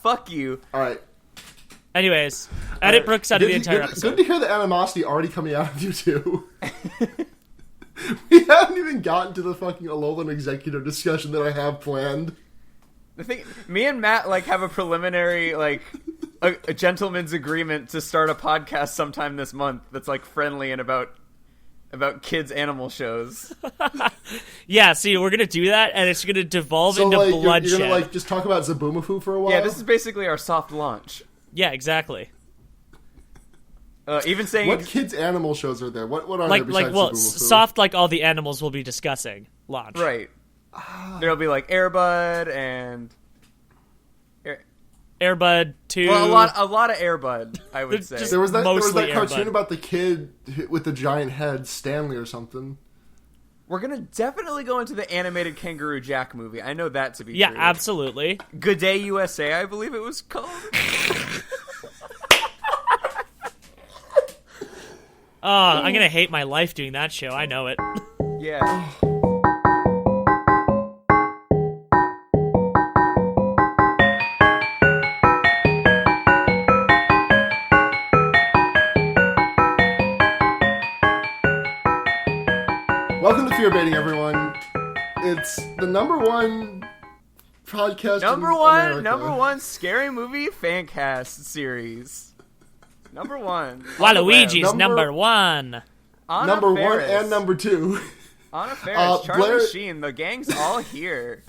Fuck you. All right. Anyways, edit Brooks out of the entire episode. Good to hear the animosity already coming out of you two. We haven't even gotten to the fucking Alolan executive discussion that I have planned. The thing, me and Matt have a preliminary a gentleman's agreement to start a podcast sometime this month that's friendly and about kids' animal shows. Yeah, see, we're gonna do that, and it's gonna devolve into bloodshed. You're gonna just talk about Zaboomafoo for a while. Yeah, this is basically our soft launch. Yeah, exactly. Even saying what kids' animal shows are there? What are there besides Zaboomafoo? Soft all the animals we'll be discussing. Launch. Right. There'll be Air Bud and Air Bud 2. Well, a lot of Air Bud, I would say. There was that Air cartoon about the kid with the giant head, Stanley or something. We're gonna definitely go into the animated Kangaroo Jack movie. I know that to be true. Yeah, absolutely. Good Day USA, I believe it was called. Oh, I'm gonna hate my life doing that show. I know it. Yeah. Welcome to Fear Baiting, everyone. It's the number one podcast Number one scary movie fan cast series. Number one. Waluigi's number one. Number one and number two. Anna Faris, Charlie Blair, Sheen, the gang's all here.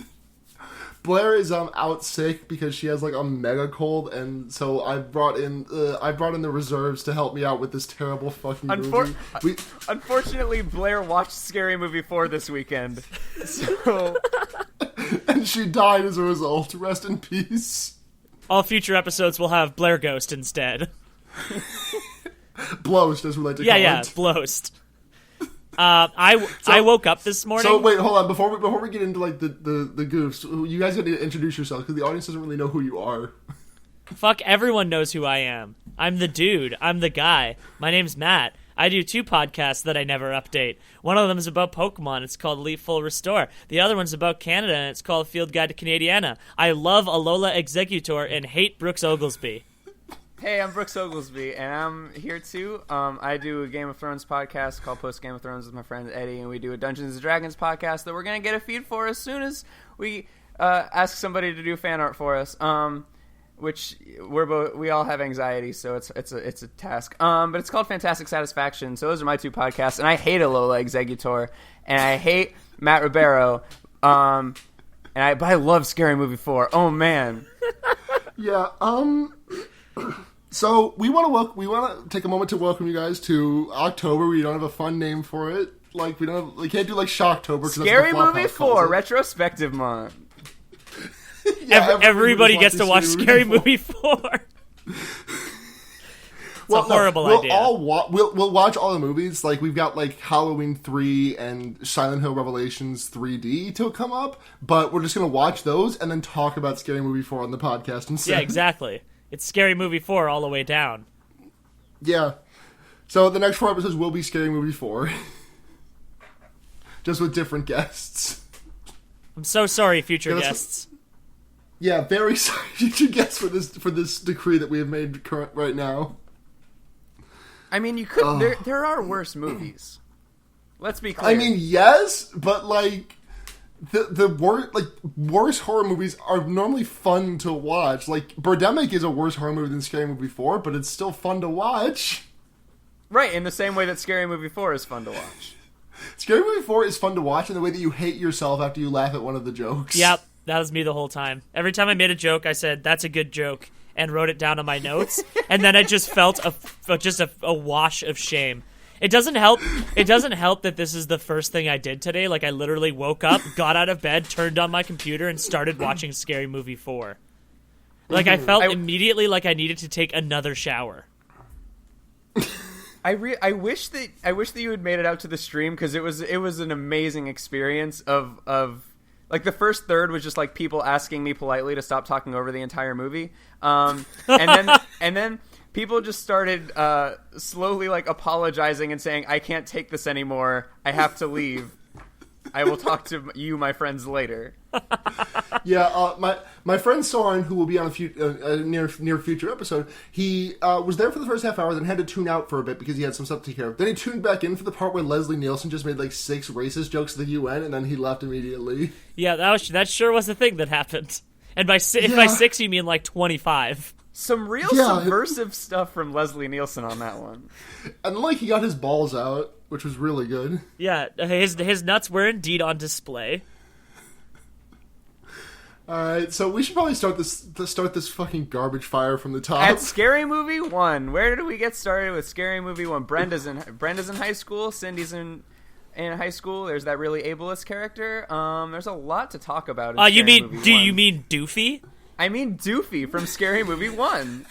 Blair is out sick because she has a mega cold, and so I brought in the reserves to help me out with this terrible fucking movie. Unfortunately, Blair watched Scary Movie 4 this weekend, so and she died as a result. Rest in peace. All future episodes will have Blair Ghost instead. Blowst, as we like to call it. Yeah, Blowst. I woke up this morning. So wait, hold on. Before we get into the goofs, you guys got to introduce yourselves because the audience doesn't really know who you are. Fuck, everyone knows who I am. I'm the dude. I'm the guy. My name's Matt. I do 2 podcasts that I never update. One of them is about Pokemon. It's called Elite Full Restore. The other one's about Canada, and it's called Field Guide to Canadiana. I love Alola Executor and hate Brooks Oglesby. Hey, I'm Brooks Oglesby, and I'm here too. I do a Game of Thrones podcast called Postgame of Thrones with my friend Eddie, and we do a Dungeons & Dragons podcast that we're going to get a feed for as soon as we ask somebody to do fan art for us, which we all have anxiety, so it's a task. But it's called Fantastic Satisfaction, so those are my 2 podcasts, and I hate Alola Executor, and I hate Matt Ribeiro, but I love Scary Movie 4. Oh, man. Yeah, So we want to take a moment to welcome you guys to October. We don't have a fun name for it. We can't do Shocktober. Scary Movie 4 retrospective month. Yeah, everybody gets to watch Scary Movie 4. It's a horrible idea. We'll watch all the movies. We've got Halloween 3 and Silent Hill Revelations 3D to come up, but we're just gonna watch those and then talk about Scary Movie 4 on the podcast instead. Yeah, exactly. It's Scary Movie 4 all the way down. Yeah. So the next 4 episodes will be Scary Movie 4. Just with different guests. I'm so sorry, future guests. Yeah, very sorry, future guests, for this decree that we have made current right now. I mean, you could. There are worse movies. Let's be clear. I mean, yes, but the worse horror movies are normally fun to watch. Birdemic is a worse horror movie than Scary Movie 4, but it's still fun to watch. Right, in the same way that Scary Movie 4 is fun to watch. Scary Movie 4 is fun to watch in the way that you hate yourself after you laugh at one of the jokes. Yep, that was me the whole time. Every time I made a joke, I said, "That's a good joke," and wrote it down on my notes, and then I just felt a wash of shame. It doesn't help that this is the first thing I did today. I literally woke up, got out of bed, turned on my computer, and started watching Scary Movie 4. I felt immediately like I needed to take another shower. I wish that you had made it out to the stream, because it was an amazing experience of the first third was just people asking me politely to stop talking over the entire movie, and then people just started slowly apologizing and saying, "I can't take this anymore. I have to leave." I will talk to you, my friends, later. Yeah, my friend Soren, who will be on a near future episode, he was there for the first half hour, then had to tune out for a bit because he had some stuff to take care of. Then he tuned back in for the part where Leslie Nielsen just made like 6 racist jokes to the UN, and then he left immediately. Yeah, that sure was the thing that happened. And by 6 you mean like 25. Some real subversive stuff from Leslie Nielsen on that one. And like he got his balls out, which was really good. Yeah, his nuts were indeed on display. Alright, so we should probably start this fucking garbage fire from the top. At Scary Movie 1. Where did we get started with Scary Movie 1? Brenda's in high school, Cindy's in high school. There's that really ableist character. There's a lot to talk about in Scary Movie 1. You mean Doofy? I mean Doofy from Scary Movie 1.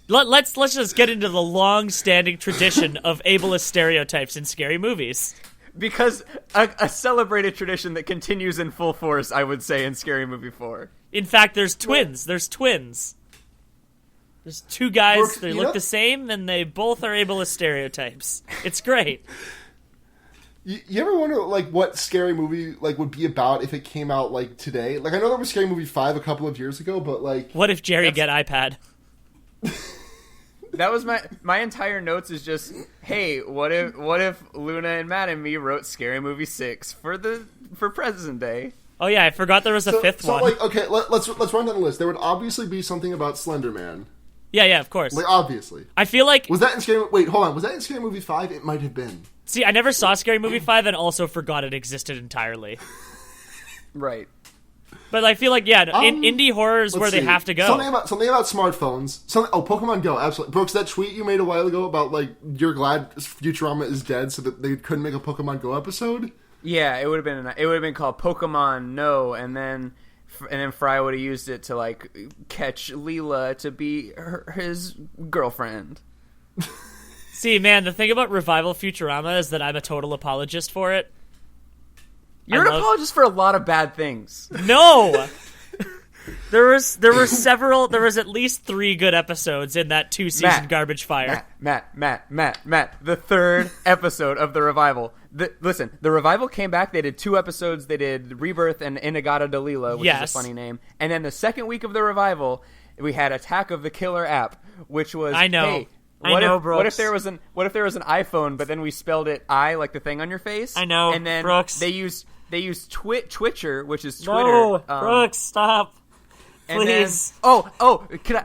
Let's just get into the long-standing tradition of ableist stereotypes in scary movies. Because a celebrated tradition that continues in full force, I would say, in Scary Movie 4. In fact, there's twins. There's 2 guys, they look the same, and they both are ableist stereotypes. It's great. You ever wonder, like, what Scary Movie, like, would be about if it came out, like, today? Like, I know there was Scary Movie 5 a couple of years ago, but, like... What if Jerry get iPad? That was my entire notes is just, hey, what if Luna and Matt and me wrote Scary Movie 6 for President Day? Oh yeah, I forgot there was a fifth one. Like, okay, let's run down the list. There would obviously be something about Slender Man. Yeah, of course. Like, obviously. I feel like... Was that in Scary... Wait, hold on. Was that in Scary Movie 5? It might have been. See, I never saw Scary Movie 5 and also forgot it existed entirely. Right. But I feel like, in indie horror is where they have to go. Something about smartphones. Pokemon Go, absolutely. Brooks, that tweet you made a while ago about, like, you're glad Futurama is dead so that they couldn't make a Pokemon Go episode? Yeah, it would have been called Pokemon No, and then Fry would have used it to, like, catch Leela to be his girlfriend. See, man, the thing about Revival Futurama is that I'm a total apologist for it. You're an apologist for a lot of bad things. No! There was at least 3 good episodes in that 2-season garbage fire. Matt. The 3rd episode of the Revival. Listen, the Revival came back. They did 2 episodes. They did Rebirth and Inagata Dalila, which is a funny name. And then the 2nd week of the Revival, we had Attack of the Killer App, which was, I know. Hey, Brooks. what if there was an iPhone, but then we spelled it I, like the thing on your face? I know, and then Brooks. They used Twitcher, which is Twitter. No, Brooks, stop. Please. Then,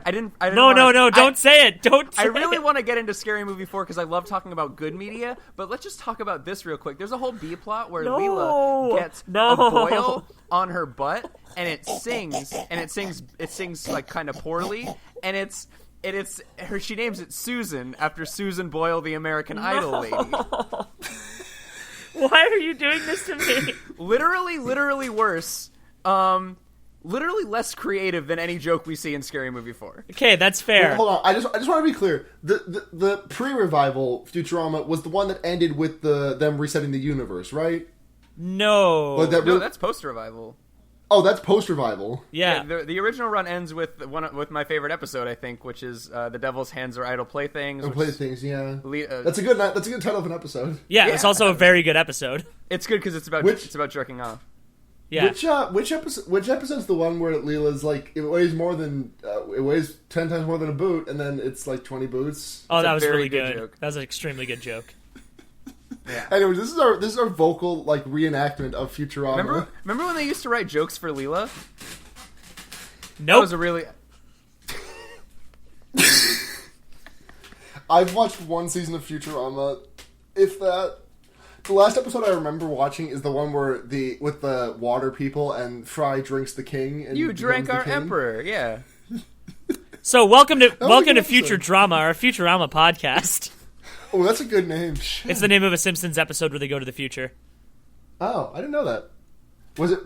I didn't. No, don't say it. Don't say I really it. want to get into Scary Movie 4 because I love talking about good media, but let's just talk about this real quick. There's a whole B plot where Leela gets a boil on her butt, and it sings like kind of poorly, and she names it Susan after Susan Boyle, the American Idol lady. Why are you doing this to me? Literally worse. Literally less creative than any joke we see in Scary Movie 4. Okay, that's fair. Wait, hold on, I just want to be clear. The pre-revival Futurama was the one that ended with them resetting the universe, right? No. Like No, that's post-revival. Oh, that's post-revival. Yeah. The original run ends with my favorite episode, I think, which is The Devil's Hands Are Idle Playthings. Playthings, yeah. That's a good title of an episode. Yeah, it's also a very good episode. It's good because it's about jerking off. Yeah. Which episode's the one where Leela's like it weighs 10 times more than a boot, and then it's like 20 boots? Oh, that was very really good good. joke. That was an extremely good joke. Yeah. Anyways, this is our vocal like reenactment of Futurama. Remember when they used to write jokes for Leela? Nope. That was a really. I've watched one season of Futurama, if that. The last episode I remember watching is the one where with the water people and Fry drinks the king. And you drank our emperor, yeah. So welcome to episode. Future Drama, our Futurama podcast. Oh, that's a good name. Shit. It's the name of a Simpsons episode where they go to the future. Oh, I didn't know that. Was it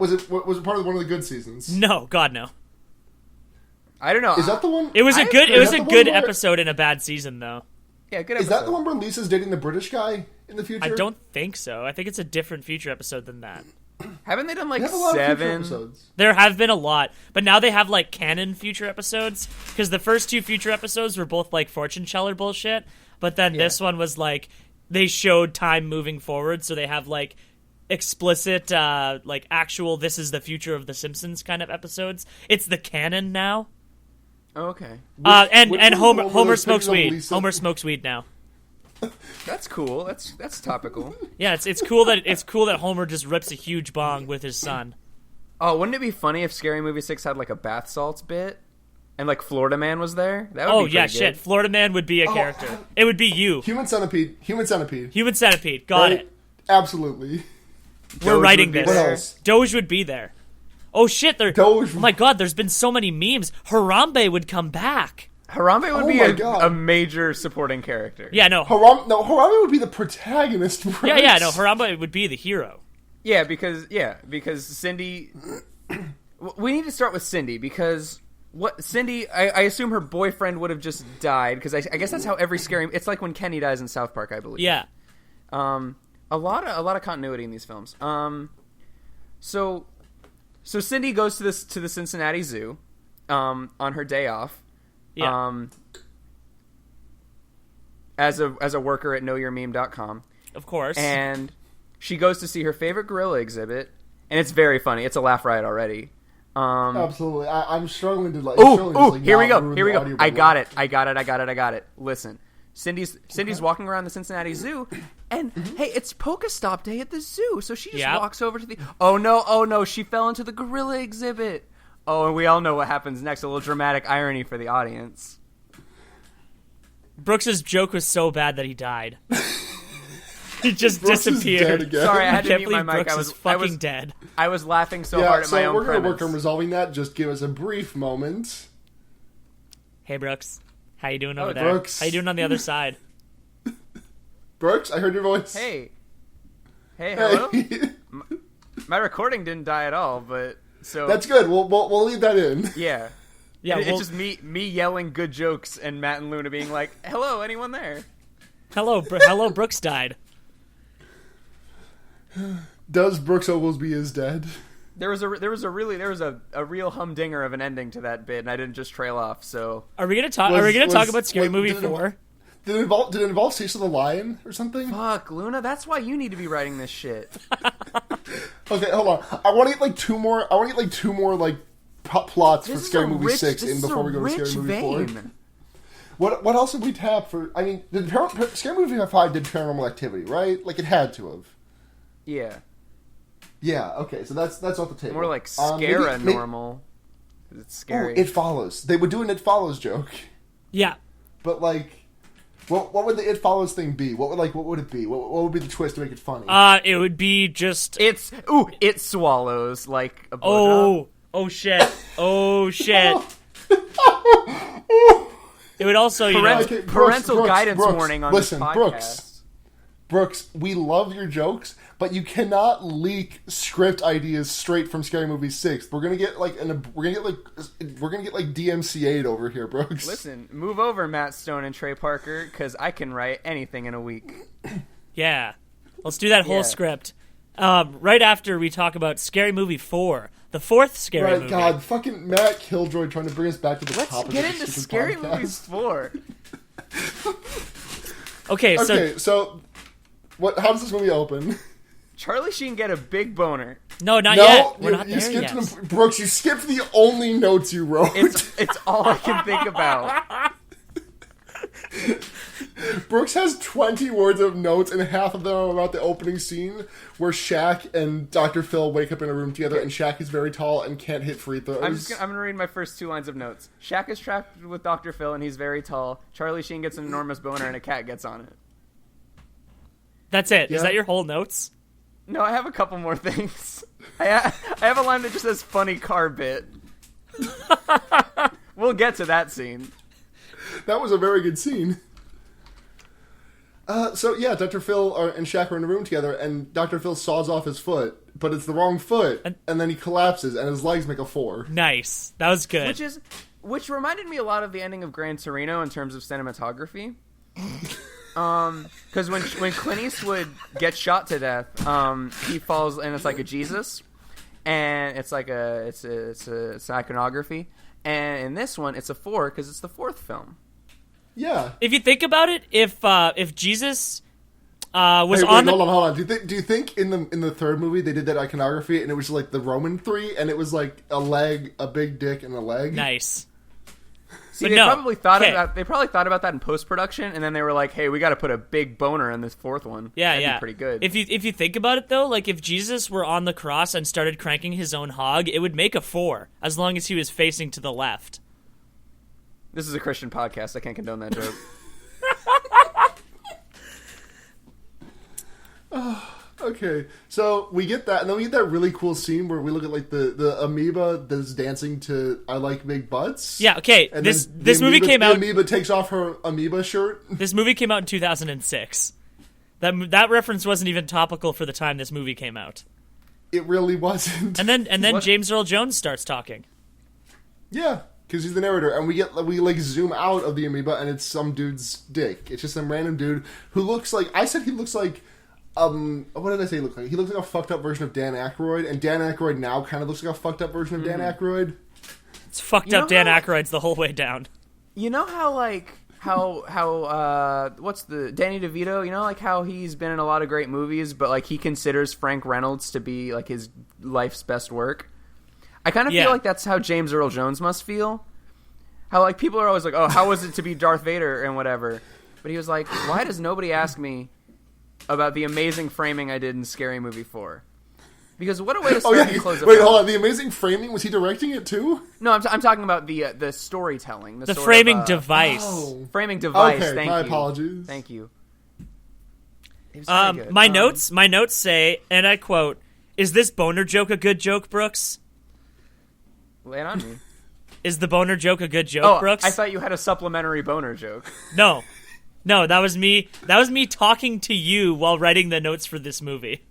part of one of the good seasons? No, God no. I don't know. Is that the one? It was a good episode in a bad season though. Yeah, good episode. Is that the one where Lisa's dating the British guy in the future? I don't think so. I think it's a different future episode than that. Haven't they done like They have a lot of future 7 episodes. There have been a lot, but now they have like canon future episodes because the first 2 future episodes were both like fortune teller bullshit, but then this one was like they showed time moving forward, so they have like explicit, like actual "this is the future of the Simpsons" kind of episodes. It's the canon now. Oh, okay. And Homer smokes weed. Homer smokes weed now. That's cool. That's topical. Yeah, it's cool that Homer just rips a huge bong with his son. Oh, wouldn't it be funny if Scary Movie 6 had like a bath salts bit and like Florida Man was there? That would be yeah, good. Shit. Florida Man would be a character. It would be you. Human Centipede. Got right? it. Absolutely. We're writing this. What else? Doge would be there. Oh shit! Doge. Oh my god! There's been so many memes. Harambe would come back. Harambe would be a major supporting character. Yeah, no. Harambe would be the protagonist. Right? Yeah. No, Harambe would be the hero. Yeah, because Cindy. We need to start with Cindy because Cindy. I assume her boyfriend would have just died because I guess that's how every scary. It's like when Kenny dies in South Park, I believe. Yeah. A lot of continuity in these films. So Cindy goes to the Cincinnati Zoo, on her day off. Yeah. As a worker at knowyourmeme.com. Of course. And she goes to see her favorite gorilla exhibit, and it's very funny. It's a laugh riot already. Absolutely. I'm struggling to like. Here we go. I got it. Listen. Cindy's walking around the Cincinnati Zoo, and hey, it's Polka Stop Day at the zoo, so she just walks over to the. Oh no! She fell into the gorilla exhibit. Oh, and we all know what happens next. A little dramatic irony for the audience. Brooks's joke was so bad that he died. He just disappeared. Sorry, I had to mute my mic. Brooks I was dead. I was laughing so hard at my own we're premise. gonna work on resolving that. Just give us a brief moment. Hey, Brooks. How you doing over there? Brooks. How you doing on the other side? Brooks, I heard your voice. Hey, hello? My recording didn't die at all, but so that's good. We'll leave that in. Yeah. It's just me yelling good jokes and Matt and Luna being like, "Hello, anyone there?" Hello, Brooks died. Does Brooks Oglesby is dead? There was a real humdinger of an ending to that bit, and I didn't just trail off. So are we gonna talk about Scary Movie 4? Did it involve Cecil the Lion or something? Fuck, Luna, that's why you need to be writing this shit. Okay, hold on. I want to get like two more like plots for Scary Movie 6 in before we go to Scary Movie 4. What else did we tap for? I mean, Scary Movie 5 did Paranormal Activity, right? Like it had to have. Yeah. Yeah. Okay. So that's off the table. More like Scaranormal. It's scary. It Follows. They would do an It Follows joke. Yeah. But like, what would the It Follows thing be? What would it be? What would be the twist to make it funny? It would be just it swallows like a blowjob. Oh shit. It would also parental guidance warning on this podcast. Brooks, we love your jokes, but you cannot leak script ideas straight from Scary Movie 6. We're gonna get like DMCA'd over here, Brooks. Listen, move over, Matt Stone and Trey Parker, because I can write anything in a week. Yeah, let's do that whole script. Right after we talk about Scary Movie 4, the fourth Scary movie. Right, God, fucking Matt Killjoy trying to bring us back to the topic. Let's get into Scary Movies 4. Okay, so how does this movie open? Charlie Sheen get a big boner. No, not yet. We're not you there skipped yet. Brooks, you skipped the only notes you wrote. It's all I can think about. Brooks has 20 words of notes, and half of them are about the opening scene where Shaq and Dr. Phil wake up in a room together, and Shaq is very tall and can't hit free throws. I'm gonna read my first 2 lines of notes. Shaq is trapped with Dr. Phil, and he's very tall. Charlie Sheen gets an enormous boner, and a cat gets on it. That's it. Yeah. Is that your whole notes? No, I have a couple more things. I have a line that just says "funny car bit." We'll get to that scene. That was a very good scene. So yeah, Dr. Phil and Shaq are in a room together, and Dr. Phil saws off his foot, but it's the wrong foot, and then he collapses, and his legs make a 4. Nice. That was good. Which reminded me a lot of the ending of Gran Torino in terms of cinematography. Because when Clint Eastwood gets shot to death, he falls, and it's like a Jesus, and it's like it's iconography, and in this one it's a 4 because it's the 4th film. Yeah. If you think about it, if Jesus Was Hey, on wait, the. hold on. Do you think in the third movie they did that iconography and it was like the Roman 3 and it was like a leg, a big dick, and a leg? Nice. See, But they no. probably thought Okay. about that in post production, and then they were like, "Hey, we got to put a big boner in this fourth one." Yeah, That'd yeah. be pretty good. If you think about it though, like if Jesus were on the cross and started cranking his own hog, it would make a 4 as long as he was facing to the left. This is a Christian podcast. I can't condone that joke. Okay, so we get that, and then we get that really cool scene where we look at like the amoeba that's dancing to "I Like Big Butts." Yeah, okay. And This then this movie came the out. amoeba takes off her amoeba shirt. This movie came out in 2006. That reference wasn't even topical for the time this movie came out. It really wasn't. And then What? James Earl Jones starts talking. Yeah, because he's the narrator, and we like zoom out of the amoeba, and it's some dude's dick. It's just some random dude who looks like he looks like. What did I say he looked like? He looks like a fucked up version of Dan Aykroyd, and Dan Aykroyd now kind of looks like a fucked up version of Dan Aykroyd. It's fucked You up know Dan how- Aykroyd's the whole way down. You know how what's the Danny DeVito? You know, like how he's been in a lot of great movies, but like he considers Frank Reynolds to be like his life's best work. I kind of Yeah. feel like that's how James Earl Jones must feel. How like people are always like, "Oh, how was it to be Darth Vader?" and whatever. But he was like, "Why does nobody ask me about the amazing framing I did in Scary Movie 4?" Because what a way to start and close a Wait, film. hold on. The amazing framing, was he directing it too? No, I'm talking about the storytelling, The sort of, framing device. Oh. framing device. Okay, Thank my you. apologies. Thank you. It was very good. My notes say, and I quote, "Is this boner joke a good joke, Brooks? Lay it on me. Is the boner joke a good joke, Oh, Brooks?" I thought you had a supplementary boner joke. No, that was me. That was me talking to you while writing the notes for this movie.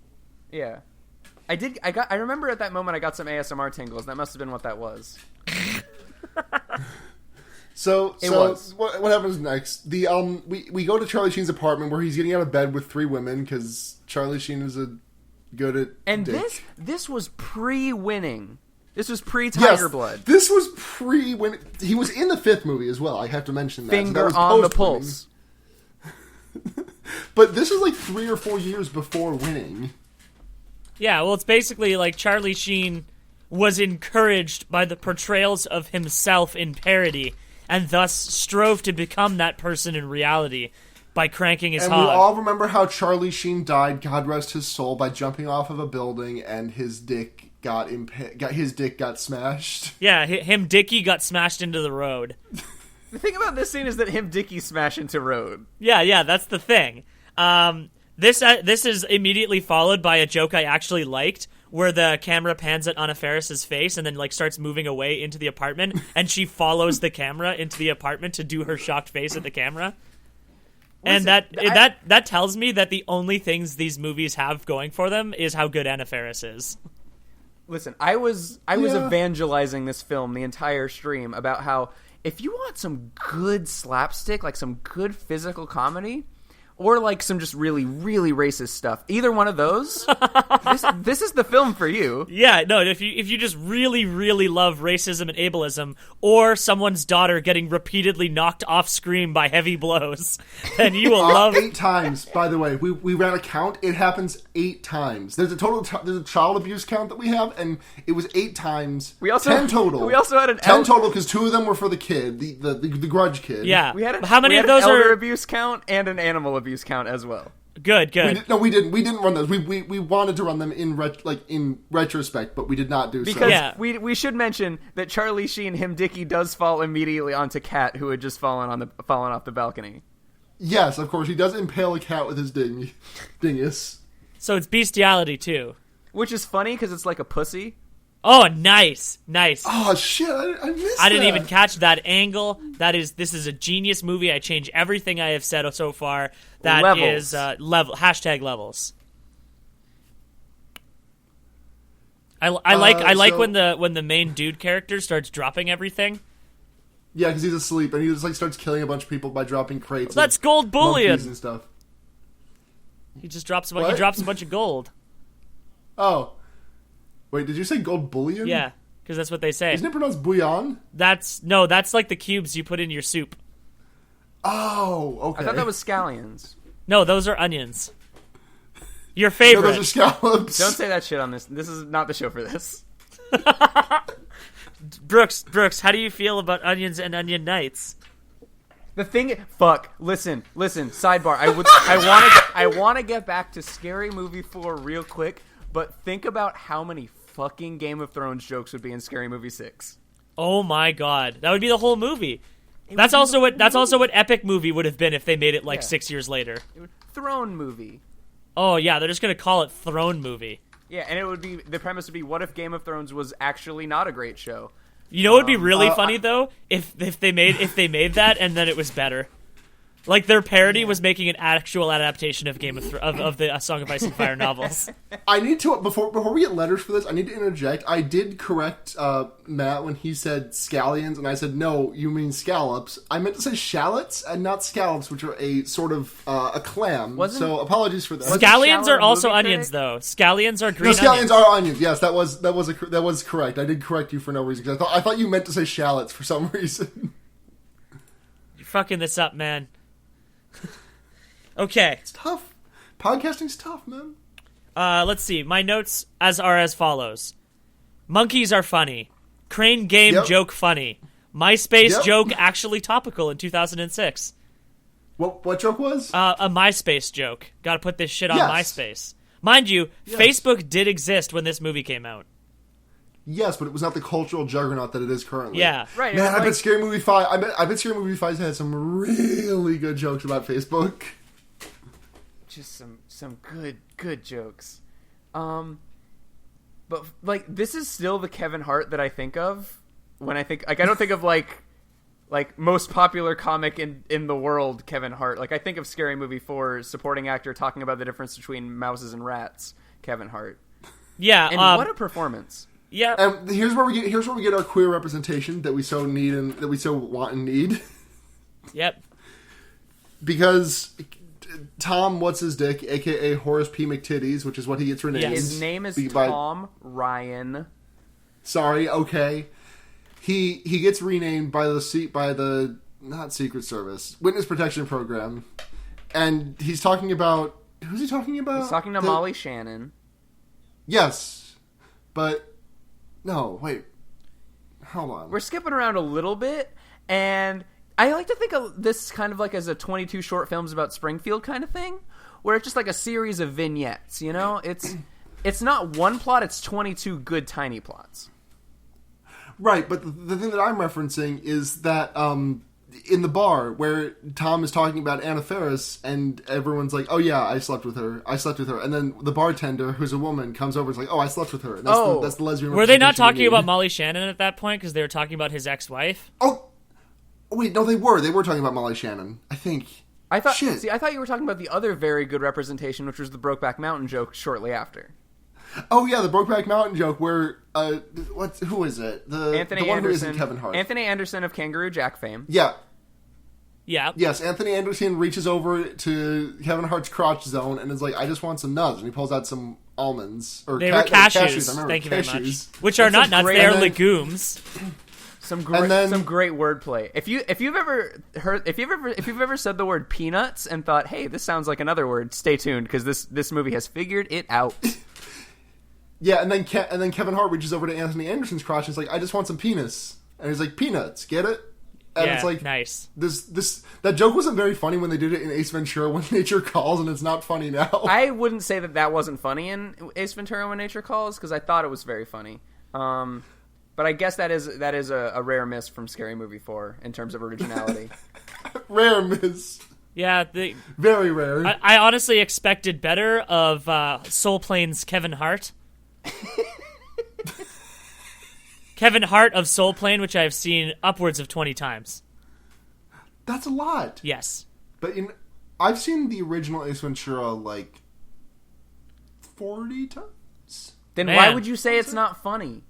Yeah. I remember at that moment I got some ASMR tingles. That must have been what that was. So It was. What happens next? We go to Charlie Sheen's apartment where he's getting out of bed with 3 women because Charlie Sheen is a good at And dick. this was pre-winning. This was pre-Tiger Yes, Blood. This was when he was in the 5th movie as well. I have to mention that. So that Finger was on the post-winning. pulse. But this is like 3 or 4 years before winning. Yeah, well, it's basically like Charlie Sheen was encouraged by the portrayals of himself in parody, and thus strove to become that person in reality by cranking his And hog. we all remember how Charlie Sheen died, God rest his soul, by jumping off of a building, and his dick got smashed. Yeah, him Dickie got smashed into the road. The thing about this scene is that him Dickie smash into road. Yeah, that's the thing. This is immediately followed by a joke I actually liked, where the camera pans at Anna Faris's face and then like starts moving away into the apartment, and she follows the camera into the apartment to do her shocked face at the camera. And that tells me that the only things these movies have going for them is how good Anna Faris is. Listen, I was Yeah. evangelizing this film the entire stream about how if you want some good slapstick, like some good physical comedy, or like some just really, really racist stuff, either one of those, this is the film for you. Yeah, no, if you just really, really love racism and ableism, or someone's daughter getting repeatedly knocked off screen by heavy blows, then you will love... 8 times, by the way. We ran a count. It happens 8 times. There's a there's a child abuse count that we have, and it was 8 times. We also 10 total. We also had an 10 total because 2 of them were for the kid, the grudge kid. Yeah. We had How many we of had those an elder are... abuse count and an animal abuse count as well. Good. We didn't run those. We wanted to run them in retrospect, but we did not do so. Because Yeah. we should mention that Charlie Sheen, him Dickie, does fall immediately onto Kat, who had just fallen off the balcony. Yes, of course, he does impale a cat with his dingus. So it's bestiality, too. Which is funny because it's like a pussy. Oh, nice. Oh shit! I missed. I didn't that. even catch that angle. This is a genius movie. I change everything I have said so far. That Levels. is hashtag levels. I like so- when the main dude character starts dropping everything. Yeah, because he's asleep and he just like starts killing a bunch of people by dropping crates. That's of gold bullion. monkeys and stuff. He just drops What? he drops a bunch of gold. Oh, wait, did you say gold bullion? Yeah, because that's what they say. Isn't it pronounced bouillon? That's like the cubes you put in your soup. Oh, okay. I thought that was scallions. No, those are onions. Your favorite. No, those are scallops. Don't say that shit on this. This is not the show for this. Brooks, how do you feel about onions and onion nights? The thing, listen, sidebar. I want to get back to Scary Movie 4 real quick, but think about how many fucking Game of Thrones jokes would be in Scary Movie 6. Oh my god, that would be the whole movie. That's also what Epic Movie would have been if they made it 6 years later. Throne Movie. Oh yeah, they're just gonna call it Throne Movie. Yeah, and the premise would be, what if Game of Thrones was actually not a great show? You know what would be really funny though? If they made that and then it was better. Like their parody was making an actual adaptation of of the Song of Ice and Fire novels. I need to before we get letters for this. I need to interject. I did correct Matt when he said scallions, and I said no, you mean scallops. I meant to say shallots and not scallops, which are a sort of a clam. So apologies for that. Scallions are also onions, though. Scallions are green. No, scallions are onions. Yes, that was correct. I did correct you for no reason. I thought you meant to say shallots for some reason. You're fucking this up, man. Okay. It's tough. Podcasting's tough, man. Let's see. My notes are as follows. Monkeys are funny. Crane game joke funny. MySpace joke actually topical in 2006. What joke was? A MySpace joke. Gotta put this shit on MySpace. Mind you, Facebook did exist when this movie came out. Yes, but it was not the cultural juggernaut that it is currently. Yeah. Right. Man, I bet Scary Movie 5... I bet Scary Movie 5 had some really good jokes about Facebook. Just some good jokes. But this is still the Kevin Hart that I think of when I think I don't think of like most popular comic in the world, Kevin Hart. I think of Scary Movie 4 supporting actor talking about the difference between mouses and rats, Kevin Hart. Yeah, and what a performance. Yeah. And here's where we get our queer representation that we so need and that we so want and need. Yep. Because Tom, what's his dick, a.k.a. Horace P. McTitties, which is what he gets renamed. His name is Tom Ryan. Sorry, okay. He gets renamed by the not Secret Service, Witness Protection Program, and he's talking about who's he talking about? He's talking to Molly Shannon. Yes, but no, wait, hold on. We're skipping around a little bit, and I like to think of this kind of as a 22 short films about Springfield kind of thing, where it's just a series of vignettes, you know? It's not one plot, it's 22 good tiny plots. Right, but the thing that I'm referencing is that in the bar where Tom is talking about Anna Faris and everyone's like, oh yeah, I slept with her, and then the bartender, who's a woman, comes over and is like, oh, I slept with her. And that's the lesbian. Were they not talking about Molly Shannon at that point because they were talking about his ex-wife? Oh, wait, no, they were talking about Molly Shannon, I think. I thought you were talking about the other very good representation, which was the Brokeback Mountain joke shortly after. Oh yeah, the Brokeback Mountain joke where who is it? Anthony the one Anderson, who isn't Kevin Hart. Anthony Anderson of Kangaroo Jack fame. Yeah. Yeah. Yes, Anthony Anderson reaches over to Kevin Hart's crotch zone and is like, I just want some nuts, and he pulls out some almonds they were cashews. Thank you very much. Which are not nuts; they are legumes. Some great wordplay. If you've ever said the word peanuts and thought, hey, this sounds like another word, stay tuned because this movie has figured it out. Yeah, and then Kevin Hart reaches over to Anthony Anderson's crotch and is like, I just want some penis, and he's like, peanuts, get it? And yeah, it's like, nice. That joke wasn't very funny when they did it in Ace Ventura When Nature Calls, and it's not funny now. I wouldn't say that wasn't funny in Ace Ventura When Nature Calls because I thought it was very funny. But I guess that is a rare miss from Scary Movie 4 in terms of originality. Rare miss. Yeah, very rare. I honestly expected better of Soul Plane's Kevin Hart. Kevin Hart of Soul Plane, which I have seen upwards of 20 times. That's a lot. Yes. But I've seen the original Ace Ventura 40 times. Then why would you say it's not funny?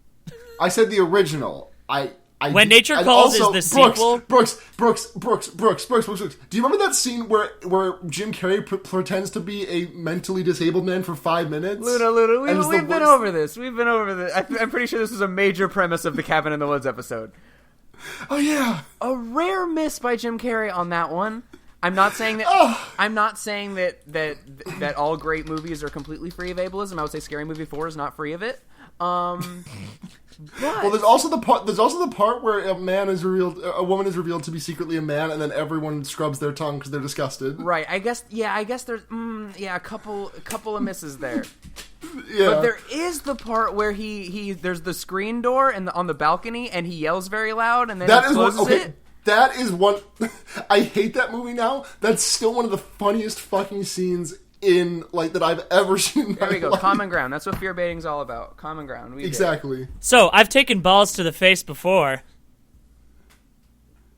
I said the original. When Nature Calls is the sequel. Brooks. Do you remember that scene where Jim Carrey pretends to be a mentally disabled man for 5 minutes? Luda, we've been over this. I'm pretty sure this was a major premise of the Cabin in the Woods episode. Oh yeah, a rare miss by Jim Carrey on that one. I'm not saying that. I'm not saying that all great movies are completely free of ableism. I would say Scary Movie 4 is not free of it. But well, there's also the part where a woman is revealed to be secretly a man, and then everyone scrubs their tongue because they're disgusted. Right. I guess there's a couple of misses there. Yeah. But there is the part where there's the screen door and on the balcony, and he yells very loud, and then he closes it. That is one. I hate that movie now. That's still one of the funniest fucking scenes that I've ever seen in my There we go. life. Common ground. That's what fear baiting's all about. Common ground. Exactly. So I've taken balls to the face before.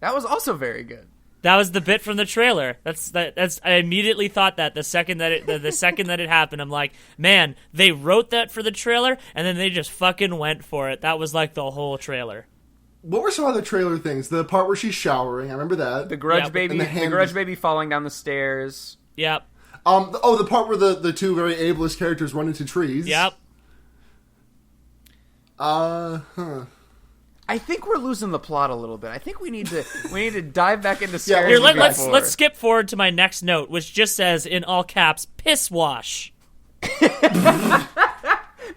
That was also very good. That was the bit from the trailer. That's I immediately thought that the second that it happened, I'm like, man, they wrote that for the trailer, and then they just fucking went for it. That was like the whole trailer. What were some other trailer things? The part where she's showering. I remember that. The Grudge Yep. baby. The Grudge baby falling down the stairs. Yep. The part where the two very ableist characters run into trees. Yep. I think we're losing the plot a little bit. I think we need to dive back into Scary Here, Movie let's 4. skip forward to my next note, which just says in all caps, "piss wash."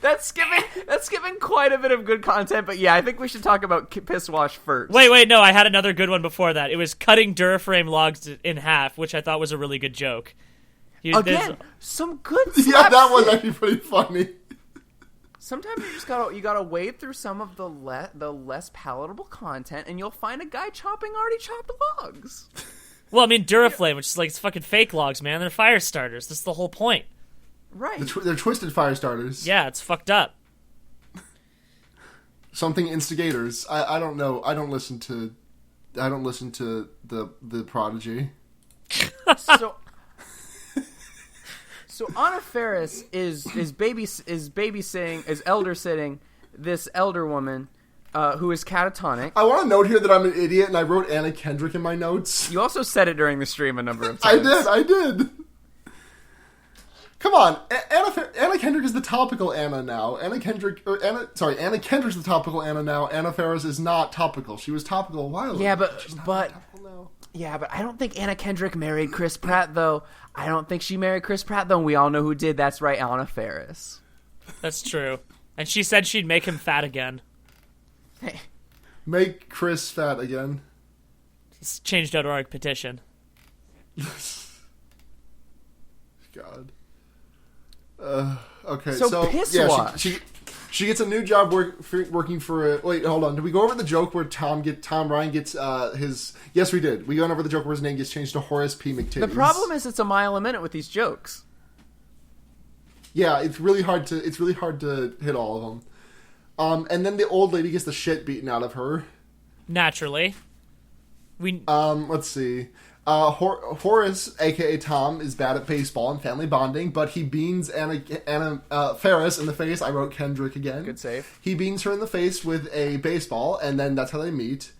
That's skipping quite a bit of good content, but yeah, I think we should talk about Piss Wash first. Wait, no, I had another good one before that. It was cutting Duraframe logs in half, which I thought was a really good joke. Again, some good Yeah, that was slapstick. actually pretty funny. Sometimes you gotta wade through some of the less palatable content, and you'll find a guy chopping already chopped logs. Well, I mean, Duraflame, which is like it's fucking fake logs, man. They're fire starters. That's the whole point. Right. They're twisted fire starters. Yeah, it's fucked up. Something instigators. I don't know. I don't listen to the Prodigy. So Anna Faris is elder sitting this elder woman who is catatonic. I want to note here that I'm an idiot and I wrote Anna Kendrick in my notes. You also said it during the stream a number of times. I did. Come on, Anna Kendrick is the topical Anna now. Anna Kendrick's the topical Anna now. Anna Faris is not topical. She was topical a while ago. Yeah, She's not but topical now. yeah, but I don't think Anna Kendrick married Chris Pratt though. I don't think she married Chris Pratt though. And we all know who did. That's right, Anna Faris. That's true. And she said she'd make him fat again. Hey, Make Chris fat again. It's change.org petition. God. Okay, So Piss Wash. She gets a new job working for a... Wait, hold on. Did we go over the joke where Tom Ryan gets his... Yes, we did. We went over the joke where his name gets changed to Horace P. McTitties. the problem is it's a mile a minute with these jokes. Yeah, it's really hard to hit all of them. And then the old lady gets the shit beaten out of her. Naturally. Let's see. Horace, aka Tom, is bad at baseball and family bonding, but he beans Anna Faris in the face. I wrote Kendrick again. Good save. He beans her in the face with a baseball, and then that's how they meet.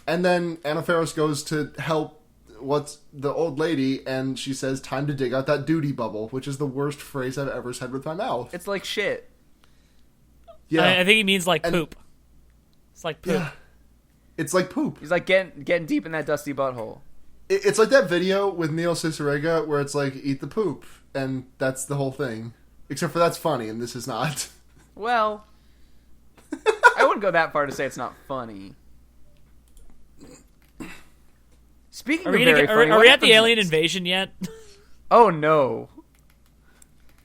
And then Anna Faris goes to help the old lady, and she says, "Time to dig out that duty bubble," which is the worst phrase I've ever said with my mouth. It's like shit. Yeah, I think he means like poop. It's like poop. Yeah. It's like poop. He's like getting deep in that dusty butthole. It's like that video with Neil Cicerega where it's like, eat the poop, and that's the whole thing. Except for that's funny, and this is not. Well, I wouldn't go that far to say it's not funny. Speaking Are of we, very funny, are what we at the happens alien next? invasion yet? Oh no,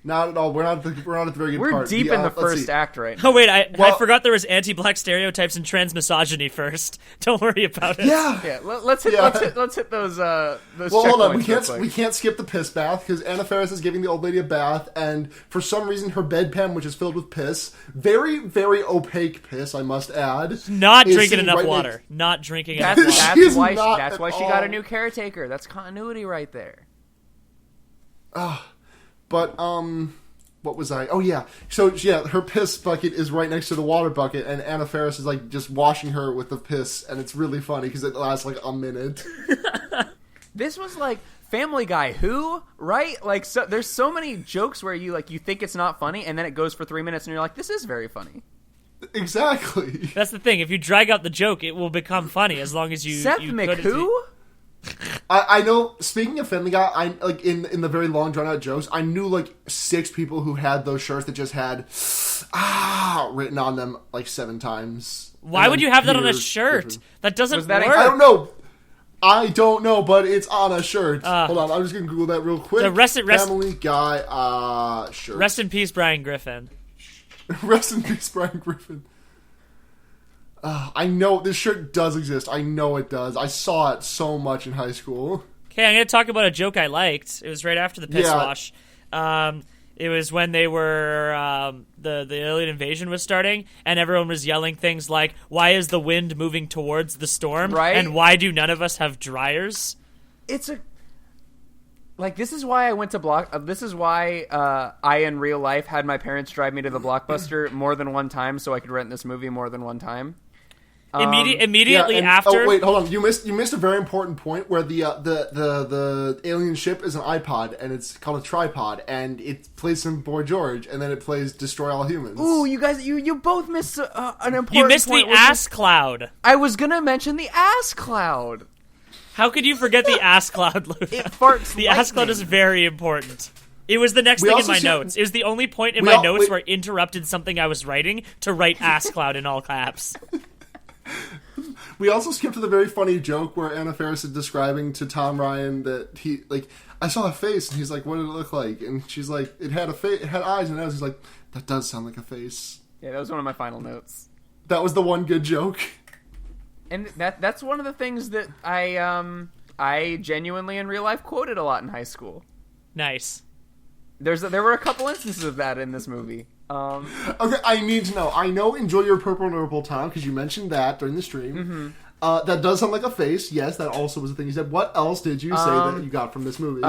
Not at all. We're not at the very good we're part. deep in the let's first see. act right now. Oh wait, I Well- forgot there was anti-black stereotypes and trans misogyny first. Don't worry about it. Yeah. Yeah, let's hit those. Well, hold on. checkpoints We can't skip the piss bath because Anna Faris is giving the old lady a bath, and for some reason her bedpan, which is filled with piss, very very opaque piss, I must add, Not is drinking sitting enough right water. next- Not drinking That's enough water. She is why not that's at why she got a all. new caretaker. That's continuity right there. But what was I? Oh yeah. So yeah, her piss bucket is right next to the water bucket, and Anna Faris is like just washing her with the piss, and it's really funny because it lasts like a minute. This was like Family Guy, who, right? Like, so there's so many jokes where you think it's not funny, and then it goes for 3 minutes, and you're like, this is very funny. Exactly. That's the thing. If you drag out the joke, it will become funny as long as you. Seth you put it McWho? I know. Speaking of Family Guy, I like in the very long drawn out jokes. I knew like 6 people who had those shirts that just had written on them like 7 times. Why would you have that on a shirt? That doesn't work. I don't know, but it's on a shirt. Hold on, I'm just gonna Google that real quick. Family Guy shirt. Rest in peace, Brian Griffin. Rest in peace, Brian Griffin. I know this shirt does exist. I know it does. I saw it so much in high school. Okay, I'm going to talk about a joke I liked. It was right after the piss wash. It was when they were the alien invasion was starting, and everyone was yelling things like, "Why is the wind moving towards the storm?" Right? And why do none of us have dryers? This is why I went to this is why I in real life had my parents drive me to the Blockbuster more than one time so I could rent this movie more than one time. Immediately after. Oh wait, hold on. You missed a very important point where the alien ship is an iPod and it's called a tripod and it plays some Boy George and then it plays Destroy All Humans. Ooh, you guys, you both missed an important point. You missed the ass cloud. I was gonna mention the ass cloud. How could you forget the ass cloud, Luna? It farts. The ass cloud is very important. It was the next thing in my notes. It was the only point in my notes where I interrupted something I was writing to write ass cloud in all caps. We also skipped to the very funny joke where Anna Faris is describing to Tom Ryan that he, like, I saw a face, and he's like, what did it look like? And she's like, it had eyes and nose. He's like, that does sound like a face. Yeah, that was one of my final notes. That was the one good joke. And that's one of the things that I genuinely in real life quoted a lot in high school. Nice. There were a couple instances of that in this movie. Okay, I need to know. I know Enjoy Your Purple Nurple Town, because you mentioned that during the stream. Mm-hmm. That does sound like a face. Yes, that also was a thing you said. What else did you say that you got from this movie?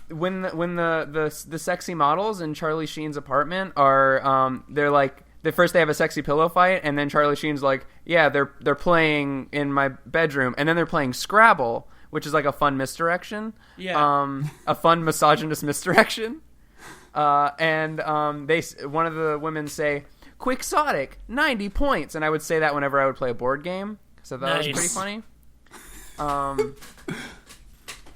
When the sexy models in Charlie Sheen's apartment are they're like, first they have a sexy pillow fight, and then Charlie Sheen's like, yeah, they're playing in my bedroom, and then they're playing Scrabble, which is like a fun misdirection. Yeah. A fun misogynist misdirection. And one of the women say, Quixotic, 90 points. And I would say that whenever I would play a board game. So that was pretty funny.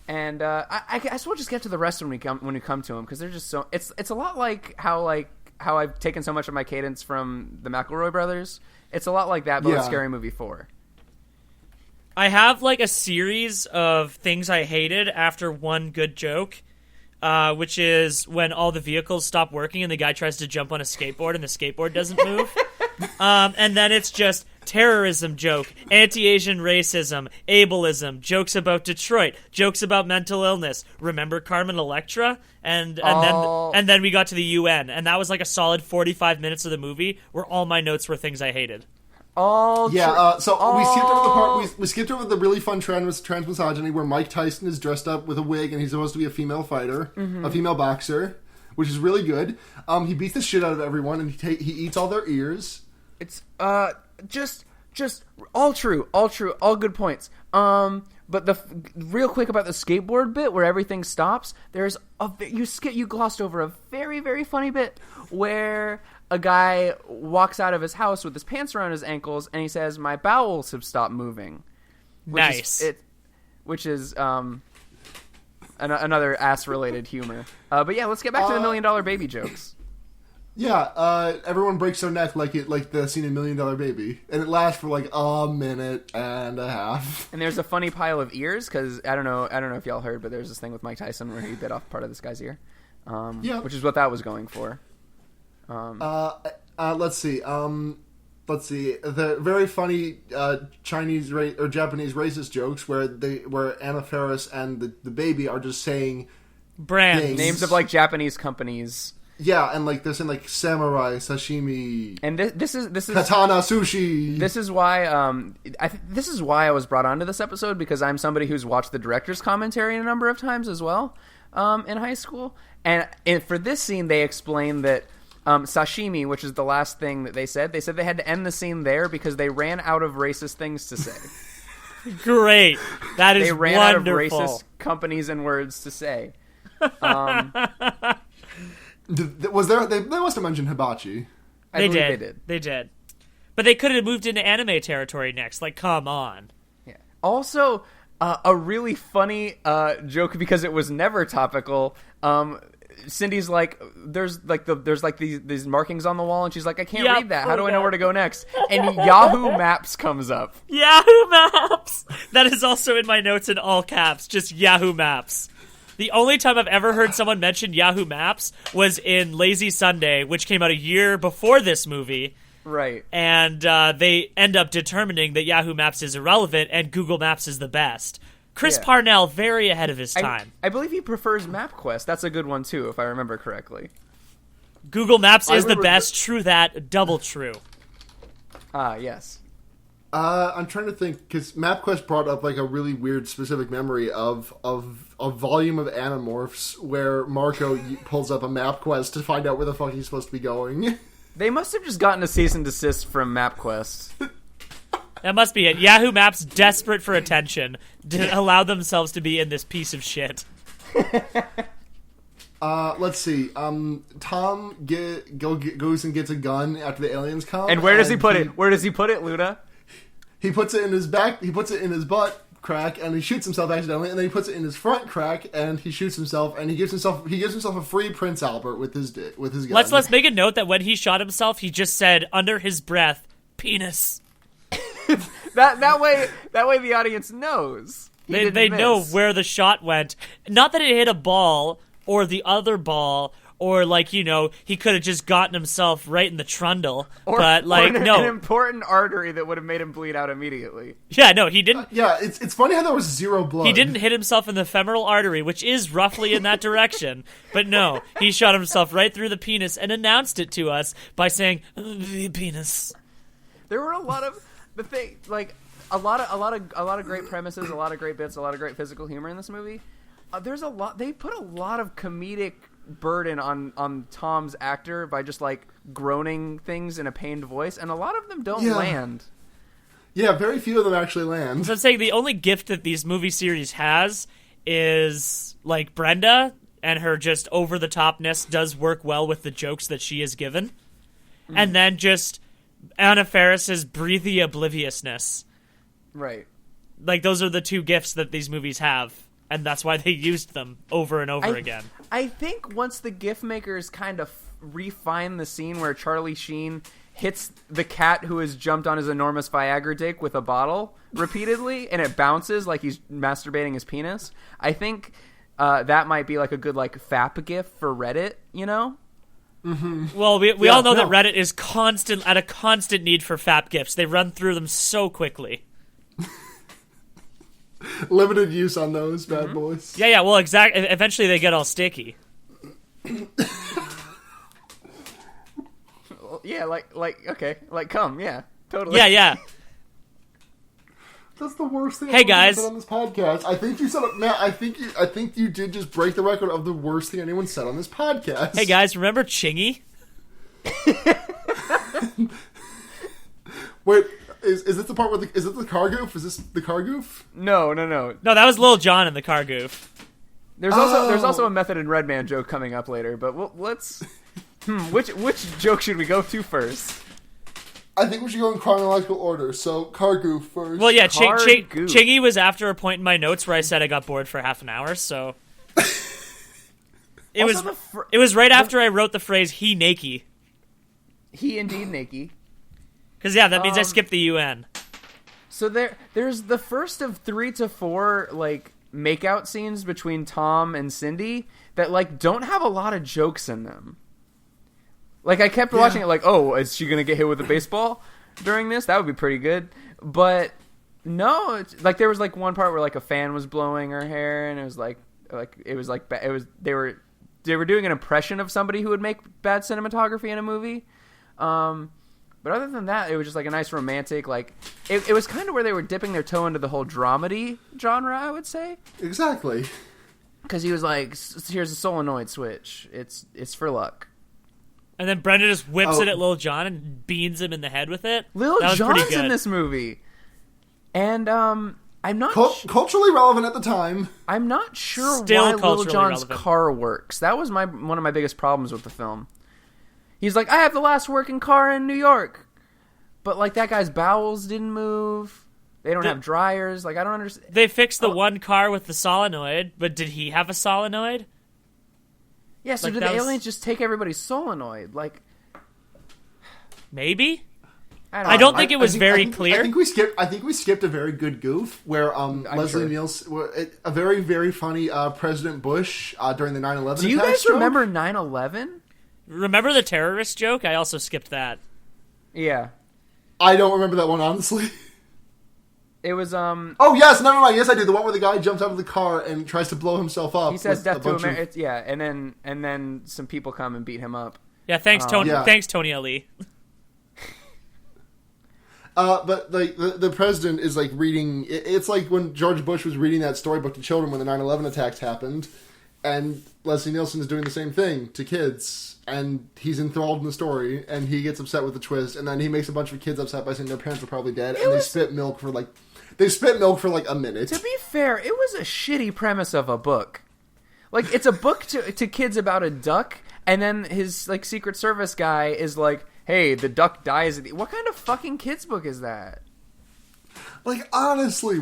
And I guess we'll just get to the rest when we come to them, because they're just so... It's a lot like how I've taken so much of my cadence from the McElroy brothers. It's a lot like that, but with Scary Movie 4. I have like a series of things I hated after one good joke. Which is when all the vehicles stop working and the guy tries to jump on a skateboard and the skateboard doesn't move. And then it's just terrorism joke, anti-Asian racism, ableism, jokes about Detroit, jokes about mental illness. Remember Carmen Electra? And then we got to the UN, and that was like a solid 45 minutes of the movie where all my notes were things I hated. We skipped over the part. We skipped over the really fun trans misogyny where Mike Tyson is dressed up with a wig and he's supposed to be a female fighter, a female boxer, which is really good. He beats the shit out of everyone and he eats all their ears. It's just all true, all good points. But real quick about the skateboard bit where everything stops. There's you glossed over a very, very funny bit where a guy walks out of his house with his pants around his ankles and he says, "My bowels have stopped moving." Which is another ass-related humor. But yeah, let's get back to the $1 Million Baby jokes. Yeah, everyone breaks their neck like the scene in $1 Million Baby, and it lasts for like a minute and a half. And there's a funny pile of ears because I don't know if y'all heard, but there's this thing with Mike Tyson where he bit off part of this guy's ear, which is what that was going for. Let's see. The very funny Chinese or Japanese racist jokes where Anna Faris and the baby are just saying brands, names of like Japanese companies. Yeah, and like they're saying like samurai sashimi, and this is katana sushi. This is why this is why I was brought onto this episode, because I'm somebody who's watched the director's commentary a number of times as well in high school, and for this scene they explained that. Sashimi, which is the last thing that they said they had to end the scene there because they ran out of racist things to say. Great. That is they ran wonderful. out of racist companies and words to say. Was there? They must have mentioned hibachi. They did. They did. But they could have moved into anime territory next. Like, come on. Yeah. Also, A really funny joke because it was never topical. Cindy's like, there's these markings on the wall, and she's like, I can't read that. How do I know where to go next? And Yahoo Maps comes up. Yahoo Maps! That is also in my notes in all caps, just Yahoo Maps. The only time I've ever heard someone mention Yahoo Maps was in Lazy Sunday, which came out a year before this movie. Right. And they end up determining that Yahoo Maps is irrelevant and Google Maps is the best. Chris Parnell, very ahead of his time. I believe he prefers MapQuest. That's a good one, too, if I remember correctly. Google Maps is the best. True that. Double true. Yes. I'm trying to think, because MapQuest brought up like a really weird specific memory of a volume of Animorphs where Marco pulls up a MapQuest to find out where the fuck he's supposed to be going. They must have just gotten a cease and desist from MapQuest. That must be it. Yahoo Maps, desperate for attention, allow themselves to be in this piece of shit. Let's see. Tom goes and gets a gun after the aliens come. And where does he put it? Where does he put it, Luna? He puts it in his back. He puts it in his butt crack, and he shoots himself accidentally. And then he puts it in his front crack, and he shoots himself. And he gives himself a free Prince Albert with his gun. Let's make a note that when he shot himself, he just said under his breath, "Penis." that way the audience knows. They know where the shot went. Not that it hit a ball or the other ball, or he could have just gotten himself right in the trundle. But an important artery that would have made him bleed out immediately. Yeah, no, he didn't. It's funny how there was zero blood. He didn't hit himself in the femoral artery, which is roughly in that direction. But no, he shot himself right through the penis and announced it to us by saying the penis. There were a lot of the thing, a lot of great premises, a lot of great bits, a lot of great physical humor in this movie. There's a lot. They put a lot of comedic burden on Tom's actor by just groaning things in a pained voice, and a lot of them don't land. Yeah, very few of them actually land. So I'm saying the only gift that these movie series has is Brenda, and her just over the topness does work well with the jokes that she is given, and then just Anna Faris's breathy obliviousness. Right. Those are the two gifts that these movies have. And that's why they used them over and over again. I think once the gift makers kind of refine the scene where Charlie Sheen hits the cat who has jumped on his enormous Viagra dick with a bottle repeatedly, and it bounces like he's masturbating his penis, I think that might be a good FAP gift for Reddit, you know? Mm-hmm. Well, we all know that Reddit is at a constant need for FAP gifts. They run through them so quickly. Limited use on those bad boys. Yeah, well, exactly. Eventually they get all sticky. Yeah, come, yeah, totally. Yeah. That's the worst thing Hey guys, said on this podcast. I think you said it, Matt. I think you did just break the record of the worst thing anyone said on this podcast. Hey guys, remember Chingy? Wait. Is this the part where is it the car goof? Is this the car goof? No. No, that was Lil Jon in the car goof. There's also a Method and Redman joke coming up later, but let's which joke should we go to first? I think we should go in chronological order. So car goof first. Well, yeah, Chingy was after a point in my notes where I said I got bored for half an hour, so it was right after I wrote the phrase "he nakey." He indeed nakey. Because, that means I skipped the UN. So there's the first of 3 to 4, makeout scenes between Tom and Cindy that, don't have a lot of jokes in them. I kept watching it oh, is she going to get hit with a baseball during this? That would be pretty good. But, no, it's, there was, one part where, a fan was blowing her hair, and it was, they were doing an impression of somebody who would make bad cinematography in a movie. But other than that, it was just a nice romantic, it was kind of where they were dipping their toe into the whole dramedy genre, I would say. Exactly. Because he was here's a solenoid switch. It's for luck. And then Brenda just whips it at Lil Jon and beans him in the head with it. Lil Jon's in this movie. And, I'm not... culturally relevant at the time. I'm not sure Still why Lil Jon's relevant. car works. That was one of my biggest problems with the film. He's I have the last working car in New York. But, that guy's bowels didn't move. They don't have dryers. Like, I don't understand. They fixed the one car with the solenoid, but did he have a solenoid? Yeah, so Like, did the aliens just take everybody's solenoid? Like, maybe? I don't think it was very clear. I think we skipped a very good goof where Leslie Nielsen, a very, very funny President Bush during the 9/11 Do you guys remember 9/11? Remember the terrorist joke? I also skipped that. Yeah. I don't remember that one, honestly. It was, Oh, yes, never mind. Yes, I do. The one where the guy jumps out of the car and tries to blow himself up. He says death to America. Yeah, and then some people come and beat him up. Yeah, thanks, Tony. Yeah. Thanks, Tony Ali. But like the president is like reading. It's like when George Bush was reading that storybook to children when the 9/11 attacks happened, and Leslie Nielsen is doing the same thing to kids, and he's enthralled in the story, and he gets upset with the twist, and then he makes a bunch of kids upset by saying their parents were probably dead, and they spit milk for like a minute. To be fair, it was a shitty premise of a book. Like, it's a book to kids about a duck, and then his like Secret Service guy is like, hey, the duck dies at the... What kind of fucking kids book is that? Like, honestly,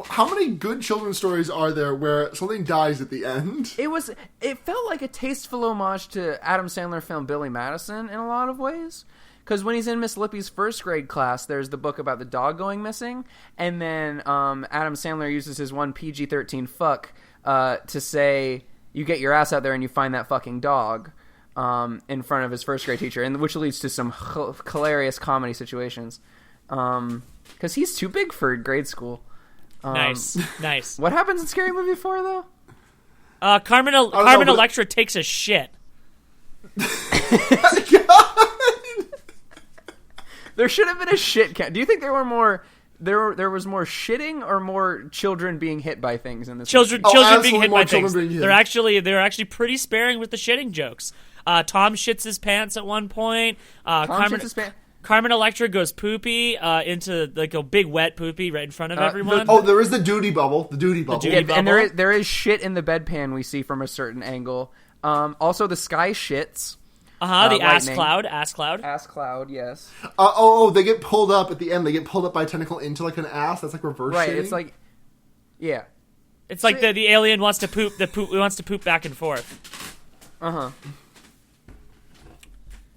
how many good children's stories are there where something dies at the end? It felt like a tasteful homage to Adam Sandler film Billy Madison in a lot of ways. Because when he's in Miss Lippy's first grade class, there's the book about the dog going missing, and then Adam Sandler uses his one PG-13 fuck to say, you get your ass out there and you find that fucking dog. In front of his first grade teacher, and which leads to some hilarious comedy situations. Because he's too big for grade school. Nice. What happens in Scary Movie 4, though? Carmen Electra takes a shit. There should have been a shit count. Do you think there were more... There was more shitting or more children being hit by things in this children being hit by things. They're actually pretty sparing with the shitting jokes. Tom shits his pants at one point. Carmen Electra goes poopy into like a big wet poopy right in front of everyone. There is the duty bubble. And there is shit in the bedpan we see from a certain angle. Also, the sky shits. The ass cloud. Ass cloud, yes. They get pulled up at the end. They get pulled up by a tentacle into like an ass. That's like reverse right, shitting. It's like... Yeah. It's like the alien wants to poop. Wants to poop back and forth.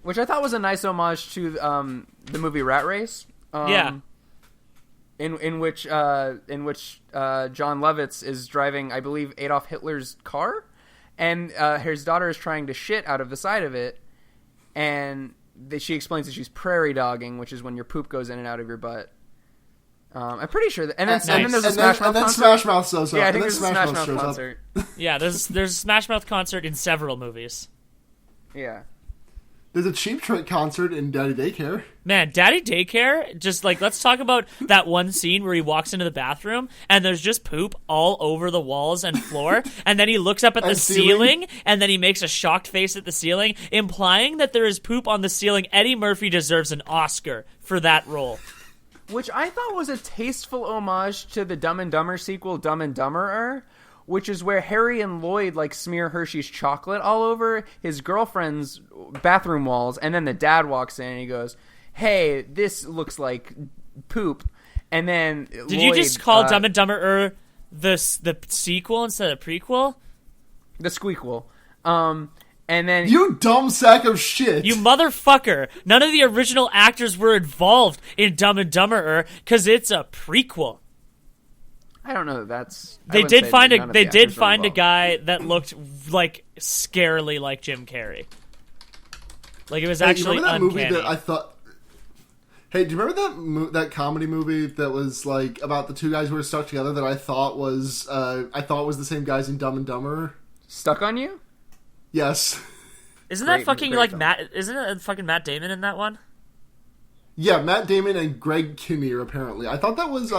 Which I thought was a nice homage to the movie Rat Race. Yeah. In which John Lovitz is driving, I believe, Adolf Hitler's car, and his daughter is trying to shit out of the side of it, and she explains that she's prairie dogging, which is when your poop goes in and out of your butt. I'm pretty sure that, and then there's a Smash Mouth concert. Smash Mouth shows up. Yeah, I think there's a Smash Mouth concert. Yeah, there's a Smash Mouth concert in several movies. Yeah. There's a Cheap Trick concert in Daddy Daycare. Man, Daddy Daycare, just like, let's talk about that one scene where he walks into the bathroom and there's just poop all over the walls and floor, and then he looks up at the ceiling, and then he makes a shocked face at the ceiling, implying that there is poop on the ceiling. Eddie Murphy deserves an Oscar for that role. Which I thought was a tasteful homage to the Dumb and Dumber sequel, Dumb and Dumberer, which is where Harry and Lloyd like smear Hershey's chocolate all over his girlfriend's bathroom walls, and then the dad walks in and he goes, "Hey, this looks like poop." And then did you just call Dumb and Dumberer the sequel instead of prequel? The squeakquel. And then you dumb sack of shit. You motherfucker. None of the original actors were involved in Dumb and Dumberer because it's a prequel. I don't know that that's... They did find a guy that looked like scarily like Jim Carrey. Like, it was actually that uncanny. Movie that I thought... Hey, do you remember that comedy movie that was like about the two guys who were stuck together that I thought was the same guys in Dumb and Dumber? Stuck on You? Yes. Isn't that fucking like film. Isn't it fucking Matt Damon in that one? Yeah, Matt Damon and Greg Kinnear apparently. I thought that was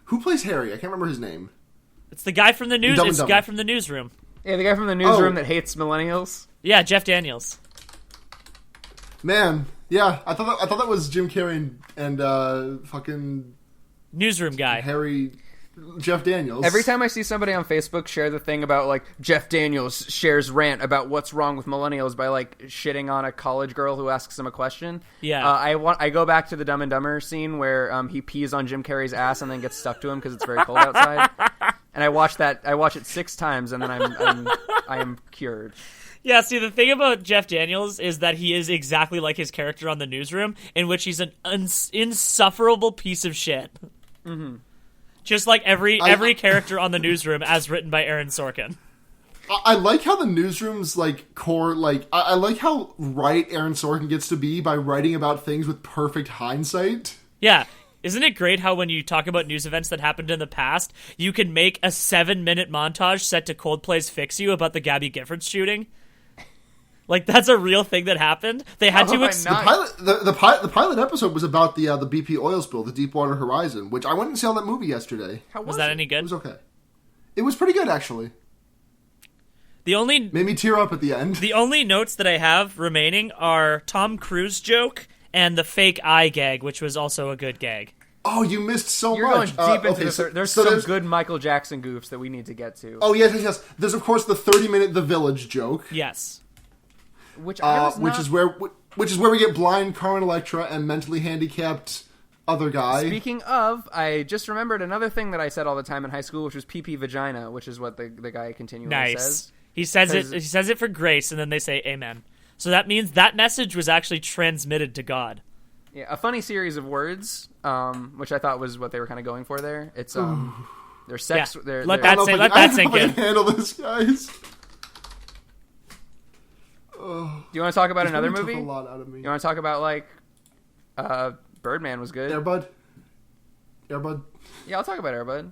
who plays Harry? I can't remember his name. It's the guy from the news. It's the guy from the newsroom. Yeah, the guy from the newsroom that hates millennials. Yeah, Jeff Daniels. Man, yeah, I thought that was Jim Carrey and fucking newsroom guy Harry. Jeff Daniels. Every time I see somebody on Facebook share the thing about, like, Jeff Daniels shares rant about what's wrong with millennials by, like, shitting on a college girl who asks him a question. Yeah. I go back to the Dumb and Dumber scene where he pees on Jim Carrey's ass and then gets stuck to him because it's very cold outside. And I watch it 6 times and then I am cured. Yeah, see, the thing about Jeff Daniels is that he is exactly like his character on The Newsroom, in which he's an insufferable piece of shit. Mm-hmm. Just like every character on The Newsroom, as written by Aaron Sorkin. I like how The Newsroom's, like, core, like, I like how right Aaron Sorkin gets to be by writing about things with perfect hindsight. Yeah. Isn't it great how when you talk about news events that happened in the past, you can make a 7-minute montage set to Coldplay's Fix You about the Gabby Giffords shooting? Like, that's a real thing that happened. They had to... The pilot episode was about the BP oil spill, the Deepwater Horizon, which I went and saw that movie yesterday. How was that any good? It was okay. It was pretty good, actually. Made me tear up at the end. The only notes that I have remaining are Tom Cruise joke and the fake eye gag, which was also a good gag. Oh, you missed so You're much. You're going deep into this. There's some good Michael Jackson goofs that we need to get to. Oh, yes. There's, of course, the 30-minute The Village joke. Yes. Which is where we get blind Carmen Electra and mentally handicapped other guy. Speaking of, I just remembered another thing that I said all the time in high school, which was pee vagina, which is what the guy continually says. He says it for grace, and then they say amen. So that means that message was actually transmitted to God. Yeah, a funny series of words, which I thought was what they were kind of going for there. It's their sex. Yeah. Let that sink in. I can handle this, guys. Do you want to talk about another movie? Took a lot out of me. You want to talk about, like, Birdman was good. Air Bud. Yeah, I'll talk about Air Bud.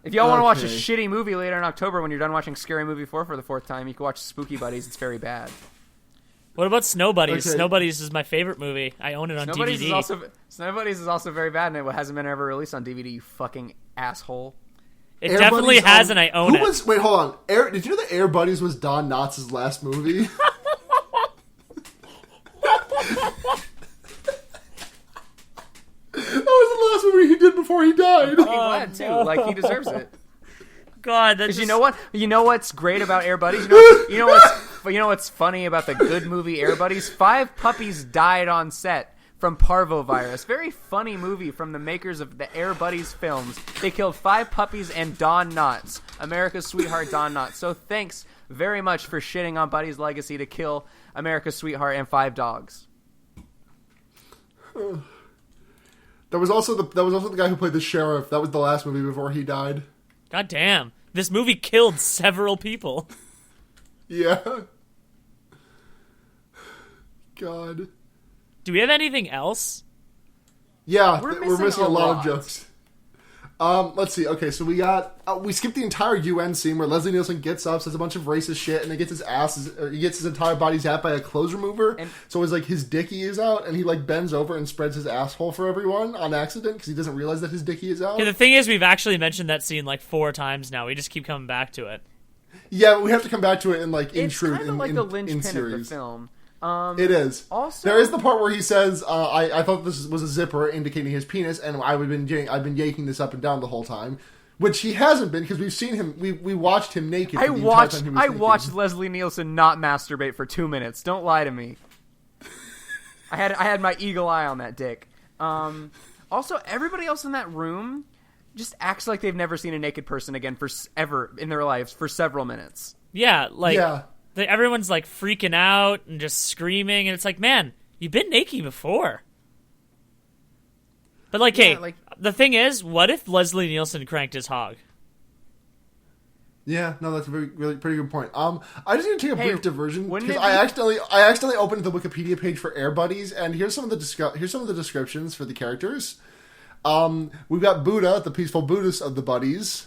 If y'all want to watch a shitty movie later in October when you're done watching Scary Movie 4 for the 4th time, you can watch Spooky Buddies. It's very bad. What about Snow Buddies? Okay. Snow Buddies is my favorite movie. I own it on DVD. Snow Buddies is also very bad, and it hasn't been ever released on DVD, you fucking asshole. It Air definitely Buddies has, and I own it. Wait, hold on. Did you know that Air Buddies was Don Knotts' last movie? That was the last movie he did before he died. I'm glad, too. Like, he deserves it. God, that's you know what? You know what's great about Air Buddies? You know what's funny about the good movie Air Buddies? 5 puppies died on set from parvovirus. Very funny movie from the makers of the Air Buddies films. They killed 5 puppies and Don Knotts, America's sweetheart Don Knotts. So thanks very much for shitting on Buddy's legacy to kill America's sweetheart and 5 dogs. That was also the guy who played the sheriff. That was the last movie before he died. God damn. This movie killed several people. Yeah. God. Do we have anything else? Yeah, we're missing a lot of jokes. Let's see. Okay, so we skipped the entire UN scene where Leslie Nielsen gets up, says a bunch of racist shit, and then gets he gets his entire body zapped by a clothes remover. So it's like his dickie is out, and he like bends over and spreads his asshole for everyone on accident because he doesn't realize that his dickie is out. Yeah, the thing is, we've actually mentioned that scene like 4 times now. We just keep coming back to it. Yeah, but we have to come back to it in like in it's truth. It's kind of like the linchpin series. of the film. It is. Also, there is the part where he says, I thought this was a zipper indicating his penis, and I've been yanking this up and down the whole time, which he hasn't been because we've seen him. We watched him naked. I watched Leslie Nielsen not masturbate for 2 minutes. Don't lie to me. I had my eagle eye on that dick. Also, everybody else in that room just acts like they've never seen a naked person again ever in their lives for several minutes. Yeah, everyone's like freaking out and just screaming, and it's like, man, you've been naked before. But the thing is, what if Leslie Nielsen cranked his hog? Yeah, no, that's a really pretty good point. I just need to take a brief diversion because I accidentally opened the Wikipedia page for Air Buddies, and here's some of the descriptions for the characters. We've got Buddha, the peaceful Buddhist of the buddies.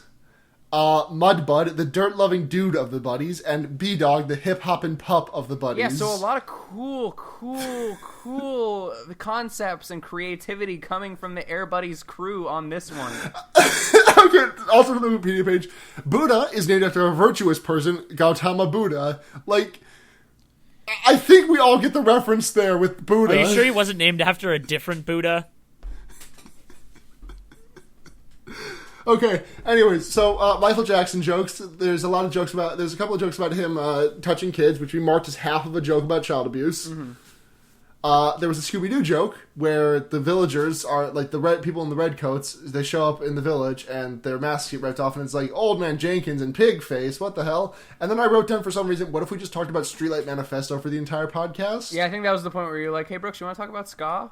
Mudbud, the dirt-loving dude of the buddies, and B-Dog, the hip-hopping pup of the buddies. Yeah, so a lot of cool concepts and creativity coming from the Air Buddies crew on this one. Okay, also from the Wikipedia page, Buddha is named after a virtuous person, Gautama Buddha. Like, I think we all get the reference there with Buddha. Are you sure he wasn't named after a different Buddha? Okay. Anyways, so Michael Jackson jokes. There's a couple of jokes about him touching kids, which we marked as half of a joke about child abuse. Mm-hmm. There was a Scooby-Doo joke where the villagers are, like, the red people in the red coats, they show up in the village and their masks get ripped off and it's like, Old Man Jenkins and Pig Face, what the hell? And then I wrote down for some reason, what if we just talked about Streetlight Manifesto for the entire podcast? Yeah, I think that was the point where you're like, hey, Brooks, you want to talk about ska?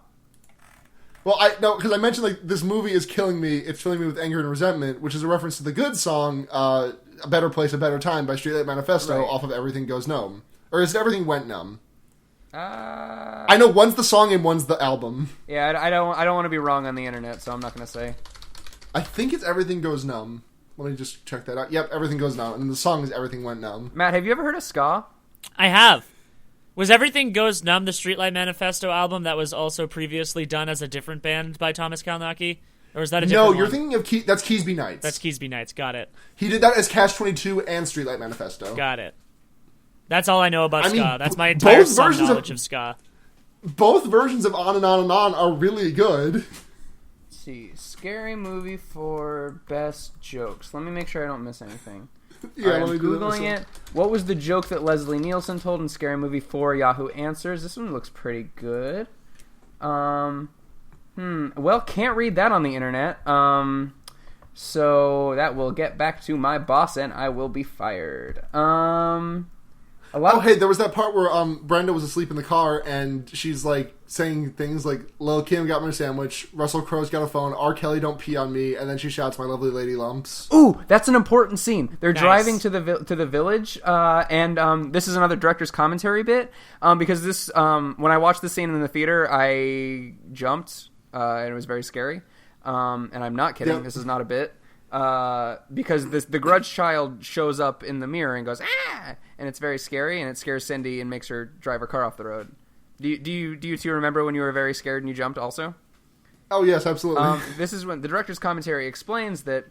Well, because I mentioned, like, this movie is killing me, it's filling me with anger and resentment, which is a reference to the good song, A Better Place, A Better Time by Streetlight Manifesto off of Everything Goes Numb. Or is it Everything Went Numb? I know one's the song and one's the album. Yeah, I don't want to be wrong on the internet, so I'm not going to say. I think it's Everything Goes Numb. Let me just check that out. Yep, Everything Goes Numb, and the song is Everything Went Numb. Matt, have you ever heard of ska? I have. Was Everything Goes Numb the Streetlight Manifesto album that was also previously done as a different band by Thomas Kalnacki? Or is that a different one? No, you're thinking of that's Keysby Nights. That's Keysby Nights, got it. He did that as Catch-22 and Streetlight Manifesto. Got it. That's all I know about ska. That's my entire knowledge of ska. Both versions of On and On and On are really good. Let's see. Scary movie for best jokes. Let me make sure I don't miss anything. Yeah, I'm Googling it. What was the joke that Leslie Nielsen told in Scary Movie 4? Yahoo Answers. This one looks pretty good. Well, can't read that on the internet. So that will get back to my boss and I will be fired. Hey, there was that part where Brenda was asleep in the car and she's like saying things like, Lil' Kim got me a sandwich, Russell Crowe's got a phone, R. Kelly don't pee on me, and then she shouts, my lovely lady lumps. Ooh, that's an important scene. They're nice. driving to the village, and this is another director's commentary bit, because this when I watched this scene in the theater, I jumped, and it was very scary, and I'm not kidding, This is not a bit. Because the grudge child shows up in the mirror and goes, ah! And it's very scary, and it scares Cindy and makes her drive her car off the road. Do you two remember when you were very scared and you jumped also? Oh, yes, absolutely. This is when the director's commentary explains that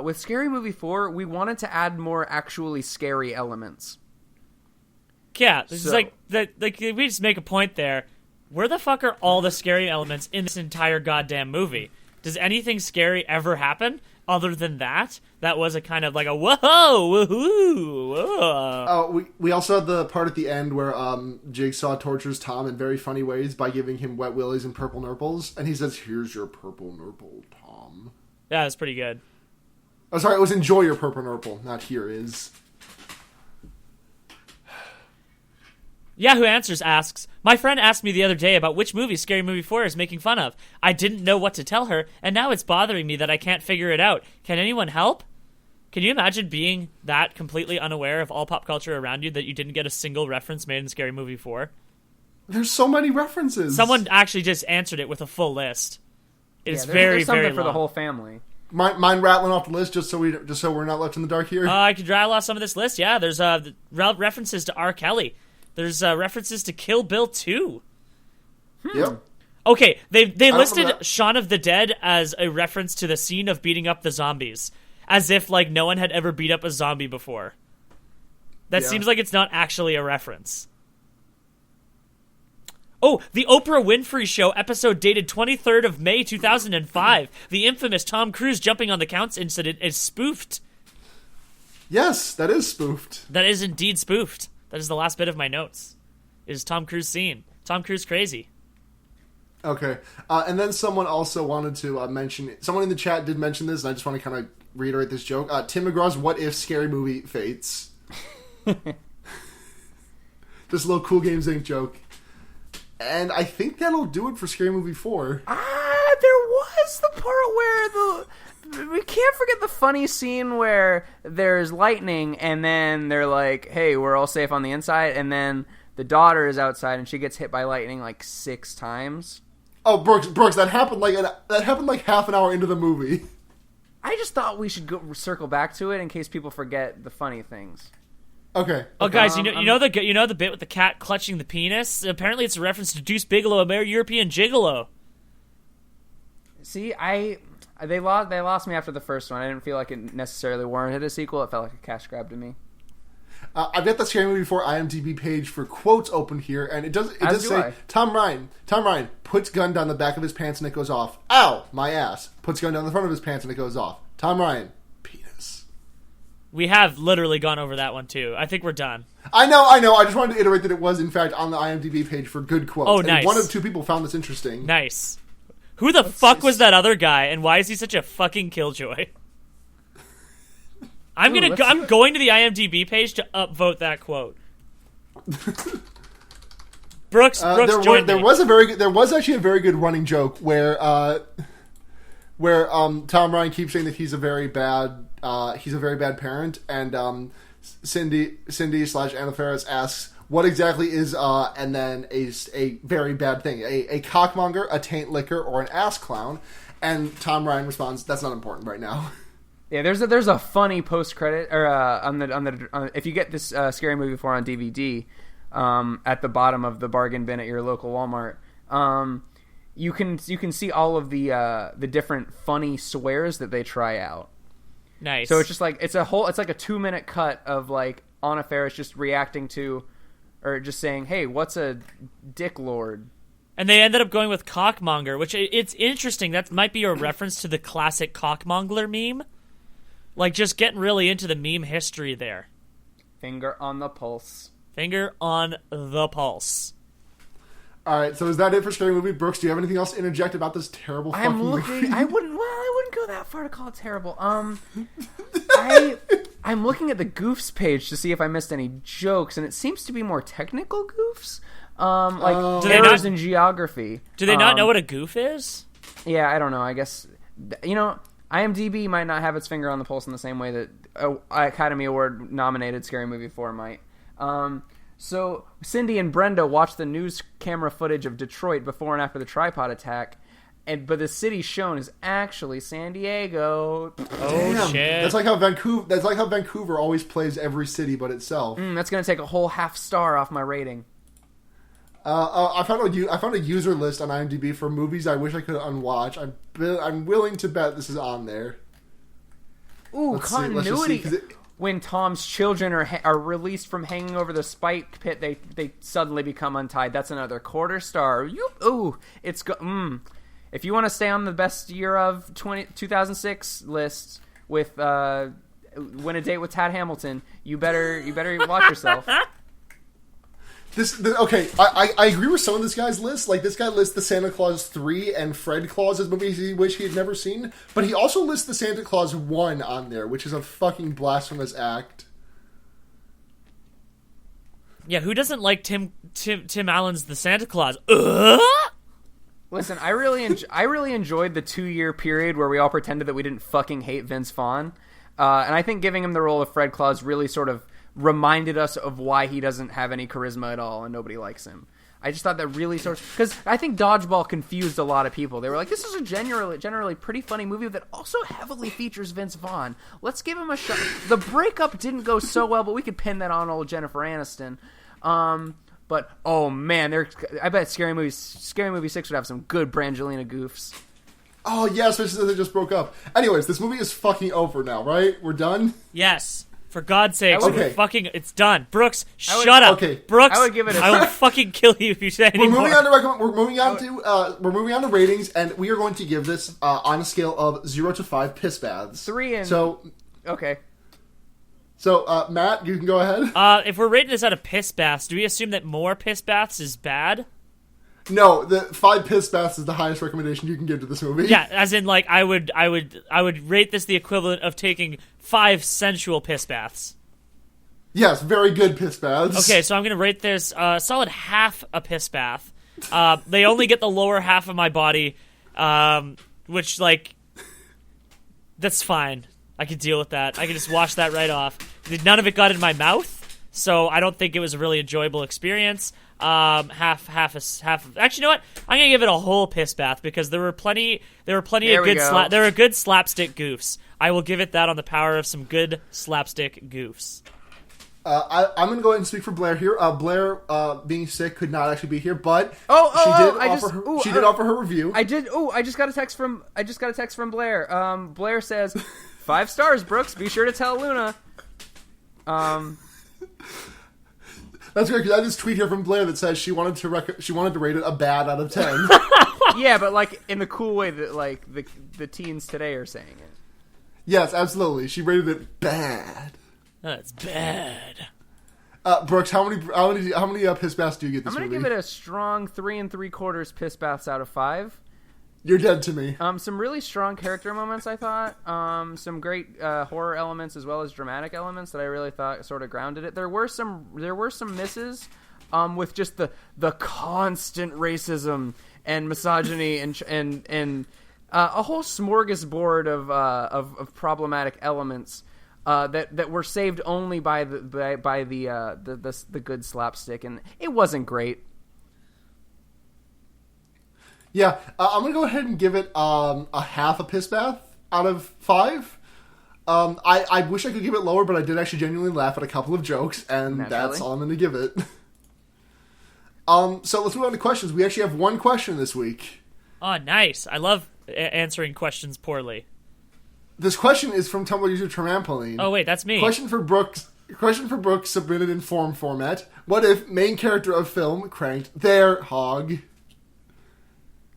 with Scary Movie 4, we wanted to add more actually scary elements. Yeah, this is like we just make a point there. Where the fuck are all the scary elements in this entire goddamn movie? Does anything scary ever happen? Other than that was a kind of like a whoa, woohoo, whoa. Oh, we also had the part at the end where Jigsaw tortures Tom in very funny ways by giving him wet willies and purple nurples, and he says, "Here's your purple nurple, Tom." Yeah, that's pretty good. Oh, sorry, it was "Enjoy your purple nurple," not "Here is." Yahoo Answers asks, my friend asked me the other day about which movie Scary Movie 4 is making fun of. I didn't know what to tell her, and now it's bothering me that I can't figure it out. Can anyone help? Can you imagine being that completely unaware of all pop culture around you that you didn't get a single reference made in Scary Movie 4? There's so many references. Someone actually just answered it with a full list. It's there's something very for long. the whole family. Mind rattling off the list just so we're not left in the dark here? I could rattle off some of this list, yeah. There's references to R. Kelly. There's references to Kill Bill 2. Yep. Okay, they listed Shaun of the Dead as a reference to the scene of beating up the zombies. As if, like, no one had ever beat up a zombie before. That seems like it's not actually a reference. Oh, the Oprah Winfrey Show episode dated 23rd of May 2005. The infamous Tom Cruise jumping on the counts incident is spoofed. Yes, that is spoofed. That is indeed spoofed. That is the last bit of my notes. Is Tom Cruise scene. Tom Cruise crazy. Okay. And then someone also wanted to mention... Someone in the chat did mention this, and I just want to kind of reiterate this joke. Tim McGraw's What If Scary Movie Fates. Just a little Cool Games Inc. joke. And I think that'll do it for Scary Movie 4. There was the part where we can't forget the funny scene where there's lightning and then they're like, hey, we're all safe on the inside, and then the daughter is outside and she gets hit by lightning like 6 times. Oh, Brooks, that happened like half an hour into the movie. I just thought we should circle back to it in case people forget the funny things. Okay. Oh, guys, you know the bit with the cat clutching the penis? Apparently, it's a reference to Deuce Bigelow, a European gigolo. See, they lost me after the first one. I didn't feel like it necessarily warranted a sequel. It felt like a cash grab to me. I've got the Scary Movie 4 IMDb page for quotes open here, and it does say Tom Ryan puts gun down the back of his pants and it goes off. Ow, my ass. Puts gun down the front of his pants and it goes off. Tom Ryan, penis. We have literally gone over that one too. I think we're done. I know. I just wanted to iterate that it was, in fact, on the IMDb page for good quotes. Oh, nice. And one of two people found this interesting. Nice. Who the fuck was that other guy, and why is he such a fucking killjoy? I'm going to the IMDb page to upvote that quote. Brooks, join there me. was actually a very good running joke where Tom Ryan keeps saying that he's a very bad parent, and Cindy / Anna Faris asks what exactly is and then a very bad thing, a cockmonger, a taint licker, or an ass clown, and Tom Ryan responds, "That's not important right now." Yeah, there's a funny post credit or if you get this Scary Movie 4 on DVD, at the bottom of the bargain bin at your local Walmart, you can see all of the different funny swears that they try out. Nice. So it's just like it's like a 2-minute cut of like Anna Faris just reacting to, or just saying, "Hey, what's a dick lord?" And they ended up going with cockmonger, which it's interesting. That might be a reference to the classic cockmongler meme. Like, just getting really into the meme history there. Finger on the pulse. Finger on the pulse. All right, so is that it for Scary Movie? Brooks, do you have anything else to interject about this terrible fucking movie? I wouldn't go that far to call it terrible. I'm looking at the goofs page to see if I missed any jokes, and it seems to be more technical goofs, like errors in geography. Do they not know what a goof is? Yeah, I don't know. I guess IMDb might not have its finger on the pulse in the same way that Academy Award nominated Scary Movie 4 might. So Cindy and Brenda watched the news camera footage of Detroit before and after the tripod attack, but the city shown is actually San Diego. Oh, damn. shit! That's like how Vancouver always plays every city but itself. That's gonna take a whole half star off my rating. I found a user list on IMDb for movies I wish I could unwatch. I'm willing to bet this is on there. Ooh, Let's continuity. see, when Tom's children are released from hanging over the spike pit, they suddenly become untied. That's another quarter star. Ooh, it's if you want to stay on the best year of 2006 list with Win a Date with Tad Hamilton, you better watch yourself. Okay, I agree with some of this guy's list. Like, this guy lists the Santa Claus 3 and Fred Claus as movies he wished he had never seen, but he also lists the Santa Claus 1 on there, which is a fucking blasphemous act. Yeah, who doesn't like Tim Allen's The Santa Claus? Listen, I really enjoyed the 2-year period where we all pretended that we didn't fucking hate Vince Vaughn, and I think giving him the role of Fred Claus really sort of reminded us of why he doesn't have any charisma at all and nobody likes him. I just thought that really sort of... Because I think Dodgeball confused a lot of people. They were like, this is a generally pretty funny movie that also heavily features Vince Vaughn. Let's give him a shot. The breakup didn't go so well, but we could pin that on old Jennifer Aniston. But, oh man, I bet Scary Movie 6 would have some good Brangelina goofs. Oh, yeah, especially since they just broke up. Anyways, this movie is fucking over now, right? We're done? Yes. For God's sake, Okay. It's done. Brooks, shut up. Okay. Brooks, I would give it I will fucking kill you if you say We're anymore. moving on to ratings, and we are going to give this on a scale of 0 to 5 piss baths. 3 and... Okay. So, Matt, you can go ahead. If we're rating this out of piss baths, do we assume that more piss baths is bad? No, the 5 piss baths is the highest recommendation you can give to this movie. Yeah, as in, like, I would rate this the equivalent of taking 5 sensual piss baths. Yes, very good piss baths. Okay, so I'm gonna rate this solid half a piss bath. They only get the lower half of my body, which, like, that's fine. I could deal with that. I could just wash that right off. None of it got in my mouth, so I don't think it was a really enjoyable experience. Half. Actually, you know what? I'm gonna give it a whole piss bath because there were plenty of good there were good slapstick goofs. I will give it that on the power of some good slapstick goofs. I'm gonna go ahead and speak for Blair here. Blair, being sick, could not actually be here, but she did offer her review. I did. Oh, I just got a text from Blair. Blair says, 5 stars, Brooks. Be sure to tell Luna. That's great because I just tweet here from Blair that says she wanted to rate it a bad out of 10. Yeah, but like in the cool way that like the teens today are saying it. Yes, absolutely. She rated it bad. That's bad. Brooks, how many piss baths do you get this movie? I'm gonna give it a strong 3 3/4 piss baths out of 5. You're dead to me. Some really strong character moments, I thought. Some great horror elements as well as dramatic elements that I really thought sort of grounded it. There were some misses with just the constant racism and misogyny and a whole smorgasbord of problematic elements that were saved only by the good slapstick, and it wasn't great. Yeah, I'm gonna go ahead and give it a half a piss bath out of 5. I wish I could give it lower, but I did actually genuinely laugh at a couple of jokes, and that's all I'm gonna give it. So let's move on to questions. We actually have one question this week. Oh, nice! I love answering questions poorly. This question is from Tumblr user Trampoline. Oh wait, that's me. Question for Brooks submitted in form format. What if main character of film cranked their hog?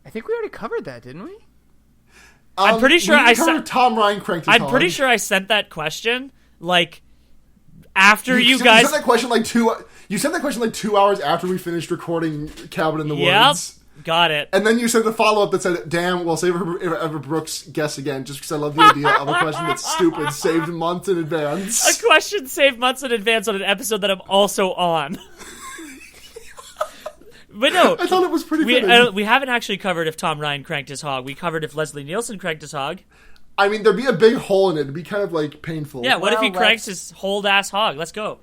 I think we already covered that, didn't we? I'm pretty sure I sent Tom Ryan cranked his hog. I'm pretty sure I sent that question like after you guys. You sent that question like 2 hours after we finished recording Cabin in the Woods. Got it. And then you sent a follow-up that said, damn, we'll save if ever Brooks guess again, just because I love the idea of a question that's stupid, saved months in advance. A question saved months in advance on an episode that I'm also on. But no. I thought it was pretty good. We haven't actually covered if Tom Ryan cranked his hog. We covered if Leslie Nielsen cranked his hog. I mean, there'd be a big hole in it. It'd be kind of, like, painful. Yeah, what if he cranks his whole-ass hog? Let's go.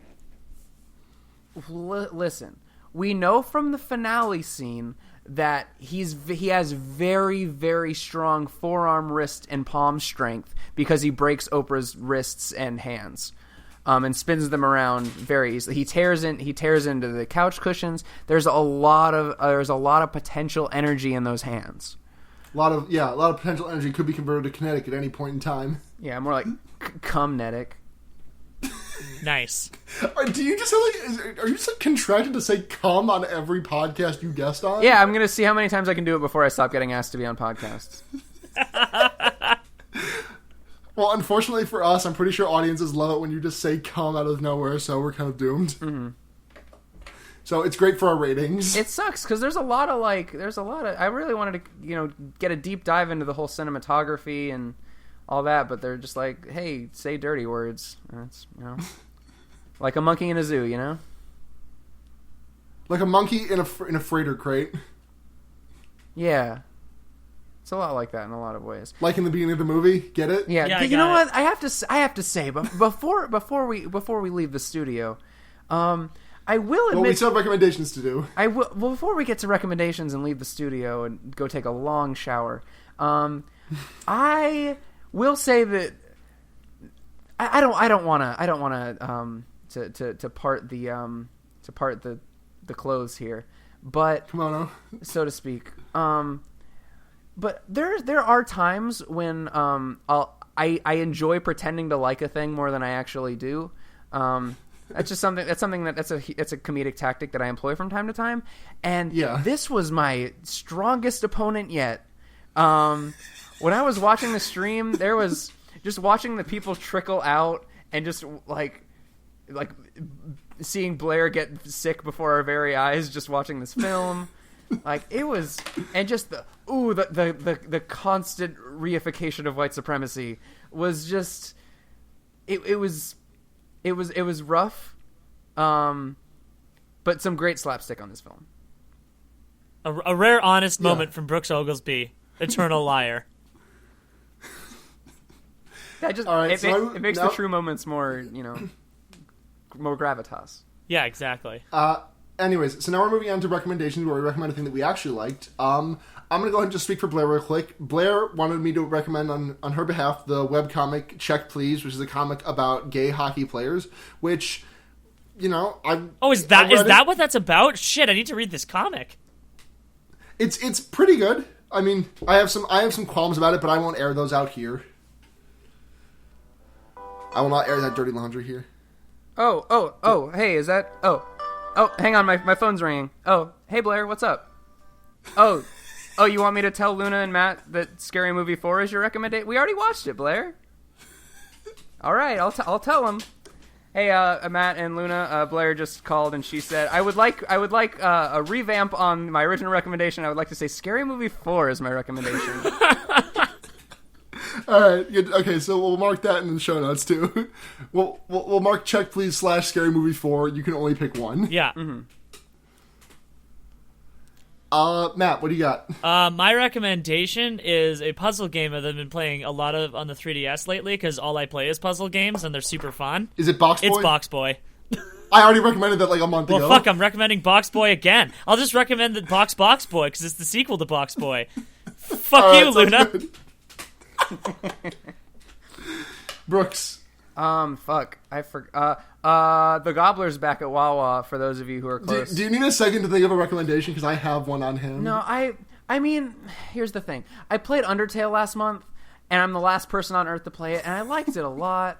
Listen, we know from the finale scene that he has very, very strong forearm, wrist, and palm strength because he breaks Oprah's wrists and hands, and spins them around very easily. He tears into the couch cushions. There's a lot of potential energy in those hands. A lot of potential energy could be converted to kinetic at any point in time. Yeah, more like cum-netic. Nice. Do you just are you just like contracted to say "cum" on every podcast you guest on? Yeah, I'm gonna see how many times I can do it before I stop getting asked to be on podcasts. Well, unfortunately for us, I'm pretty sure audiences love it when you just say "cum" out of nowhere, so we're kind of doomed. Mm-hmm. So it's great for our ratings. It sucks because there's a lot of. I really wanted to get a deep dive into the whole cinematography and all that, but they're just like, hey, say dirty words. That's, like a monkey in a zoo, Like a monkey in a freighter crate. Yeah. It's a lot like that in a lot of ways. Like in the beginning of the movie, get it? Yeah, you know what? I have to say, but before we leave the studio, I will admit. Well, we still have recommendations to do. Before we get to recommendations and leave the studio and go take a long shower, I will say that I don't want to part the clothes here, but kimono, so to speak. But there are times when I enjoy pretending to like a thing more than I actually do. It's a comedic tactic that I employ from time to time, and this was my strongest opponent yet. When I was watching the stream, there was just watching the people trickle out and just like seeing Blair get sick before our very eyes, just watching this film. Like it was, and just the constant reification of white supremacy was just it was rough, but some great slapstick on this film. A rare honest moment from Brooks Oglesby, eternal liar. That just it makes the true moments more more gravitas. Yeah, exactly. Anyways, so now we're moving on to recommendations where we recommend a thing that we actually liked. I'm going to go ahead and just speak for Blair real quick. Blair wanted me to recommend on her behalf the webcomic Check Please, which is a comic about gay hockey players, which, is that what that's about? Shit, I need to read this comic. It's pretty good. I mean, I have some qualms about it, but I won't air those out here. I will not air that dirty laundry here. Oh, hey, is that... Oh, hang on, my phone's ringing. Oh, hey Blair, what's up? Oh, you want me to tell Luna and Matt that Scary Movie 4 is your recommendation? We already watched it, Blair. All right, I'll tell him. Hey, Matt and Luna, Blair just called and she said, I would like a revamp on my original recommendation. I would like to say Scary Movie 4 is my recommendation. All right. Good. Okay, so we'll mark that in the show notes too. We'll mark check please / Scary Movie 4. You can only pick one. Yeah. Mm-hmm. Matt, what do you got? My recommendation is a puzzle game that I've been playing a lot of on the 3DS lately because all I play is puzzle games and they're super fun. Is it BoxBoy? It's BoxBoy. I already recommended that like a month ago. Well, fuck, I'm recommending BoxBoy again. I'll just recommend the BoxBoxBoy because it's the sequel to BoxBoy. Fuck you, Luna. Brooks. Fuck. I forgot. The Gobbler's back at Wawa, for those of you who are close. Do you need a second to think of a recommendation? Because I have one on him. No, I mean, here's the thing. I played Undertale last month, and I'm the last person on Earth to play it, and I liked it a lot.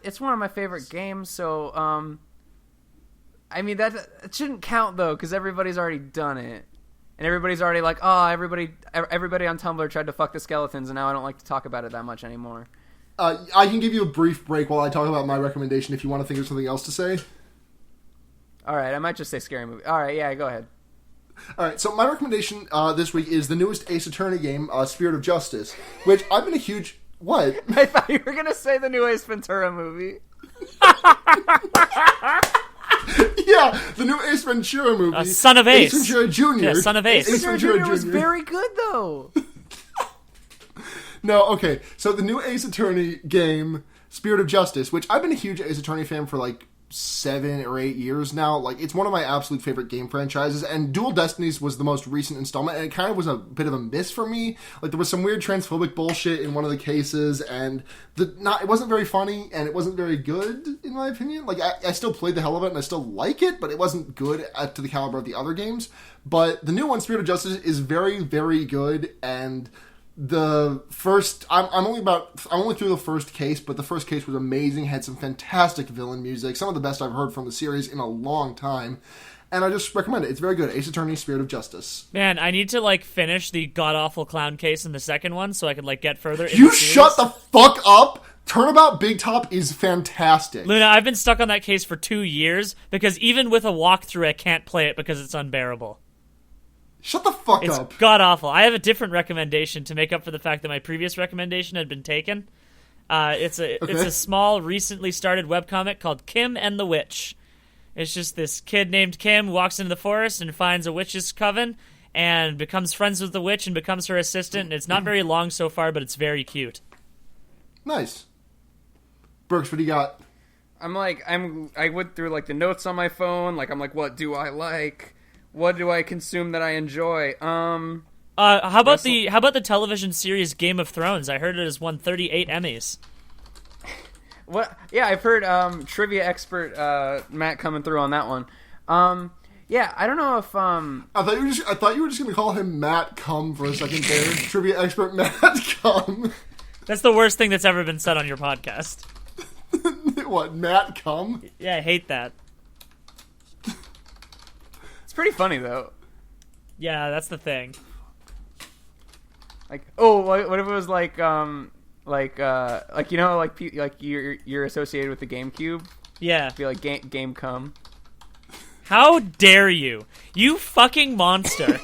It's one of my favorite games, so, I mean, that it shouldn't count, though, because everybody's already done it. And everybody's already like, oh, everybody on Tumblr tried to fuck the skeletons, and now I don't like to talk about it that much anymore. I can give you a brief break while I talk about my recommendation if you want to think of something else to say. All right, I might just say Scary Movie. All right, yeah, go ahead. All right, so my recommendation this week is the newest Ace Attorney game, Spirit of Justice, which I've been a huge... What? I thought you were going to say the new Ace Ventura movie. Yeah, the new Ace Ventura movie. Son of Ace. Ace Ventura Jr. Yeah, Son of Ace. Ace Ventura Jr. was very good, though. No, okay. So the new Ace Attorney game, Spirit of Justice, which I've been a huge Ace Attorney fan for like 7 or 8 years now. Like, it's one of my absolute favorite game franchises, and Dual Destinies was the most recent installment, and it kind of was a bit of a miss for me. Like, there was some weird transphobic bullshit in one of the cases, and it wasn't very funny, and it wasn't very good, in my opinion. Like, I still played the hell of it, and I still like it, but it wasn't good to the caliber of the other games. But the new one, Spirit of Justice, is very, very good, and... the first I'm only through the first case, but the first case was amazing, had some fantastic villain music, some of the best I've heard from the series in a long time, and I just recommend it. It's very good. Ace Attorney Spirit of Justice. Man, I need to like finish the god-awful clown case in the second one so I can like get further in You the series. shut the fuck up. Turnabout Big Top is fantastic. Luna, I've been stuck on that case for 2 years because even with a walkthrough I can't play it because it's unbearable. Shut the fuck It's up. god-awful. I have a different recommendation to make up for the fact that my previous recommendation had been taken. It's a small, recently started webcomic called Kim and the Witch. It's just this kid named Kim who walks into the forest and finds a witch's coven and becomes friends with the witch and becomes her assistant. And it's not very long so far, but it's very cute. Nice. Brooks, what do you got? I went through like the notes on my phone. Like, I'm like, what do I like? What do I consume that I enjoy? How about the television series Game of Thrones? I heard it has won 38 Emmys. What? Yeah, I've heard trivia expert Matt coming through on that one. Yeah, I don't know if I thought you were just gonna call him Matt Cum for a second there. Trivia expert Matt Cum. That's the worst thing that's ever been said on your podcast. What, Matt Cum? Yeah, I hate that. It's pretty funny though. Yeah, that's the thing. Like, oh, what if it was like you know, like you're associated with the GameCube? Yeah. Be like game cum. How dare you? You fucking monster.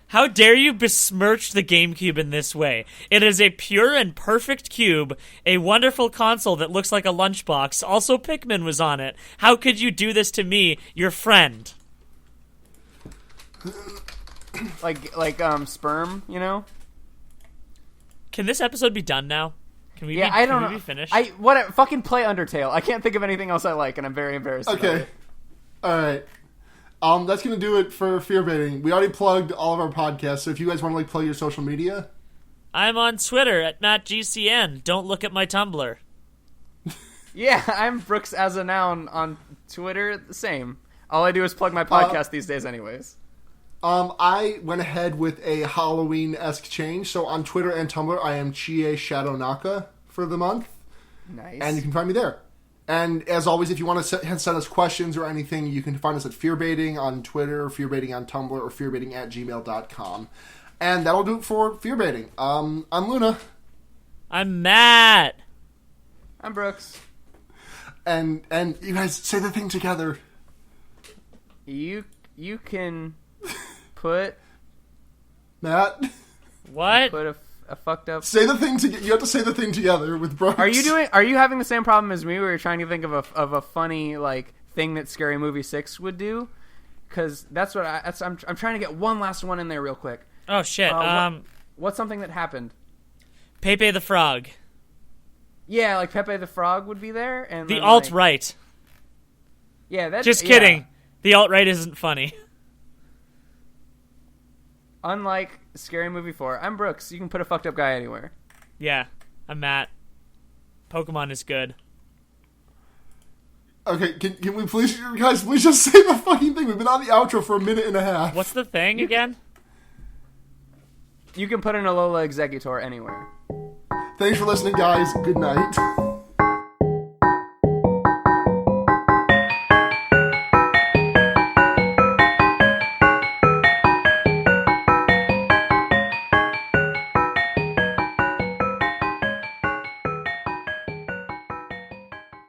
How dare you besmirch the GameCube in this way? It is a pure and perfect cube, a wonderful console that looks like a lunchbox. Also, Pikmin was on it. How could you do this to me, your friend? Like sperm, you know? Can this episode be done now? Can we be finished? Fucking play Undertale. I can't think of anything else I like, and I'm very embarrassed about it. All right. That's going to do it for Fear Baiting. We already plugged all of our podcasts, so if you guys want to like plug your social media. I'm on Twitter at MattGCN. Don't look at my Tumblr. Yeah, I'm Brooks as a noun on Twitter. The same. All I do is plug my podcast these days anyways. I went ahead with a Halloween-esque change. So on Twitter and Tumblr, I am Chie Shadowaka for the month. Nice. And you can find me there. And as always, if you want to send us questions or anything, you can find us at Fearbaiting on Twitter, Fearbaiting on Tumblr, or fearbaiting@gmail.com. And that'll do it for Fearbaiting. I'm Luna. I'm Matt. I'm Brooks. And you guys say the thing together. You can put Matt. What? a fucked up. Say the thing together. You have to say the thing together with Brooks. Are you having the same problem as me, where you're trying to think of a funny like thing that Scary Movie 6 would do? Because that's what I'm trying to get one last one in there real quick. Oh shit. What's something that happened? Pepe the Frog. Yeah, like Pepe the Frog would be there, and The then, alt-right. Yeah, that's Just kidding. The alt-right isn't funny. Unlike Scary Movie 4, I'm Brooks. You can put a fucked up guy anywhere. Yeah, I'm Matt. Pokemon is good. Okay, can we please, guys, please just say the fucking thing. We've been on the outro for a minute and a half. What's the thing again? You can put an Alola Executor anywhere. Thanks for listening, guys. Good night.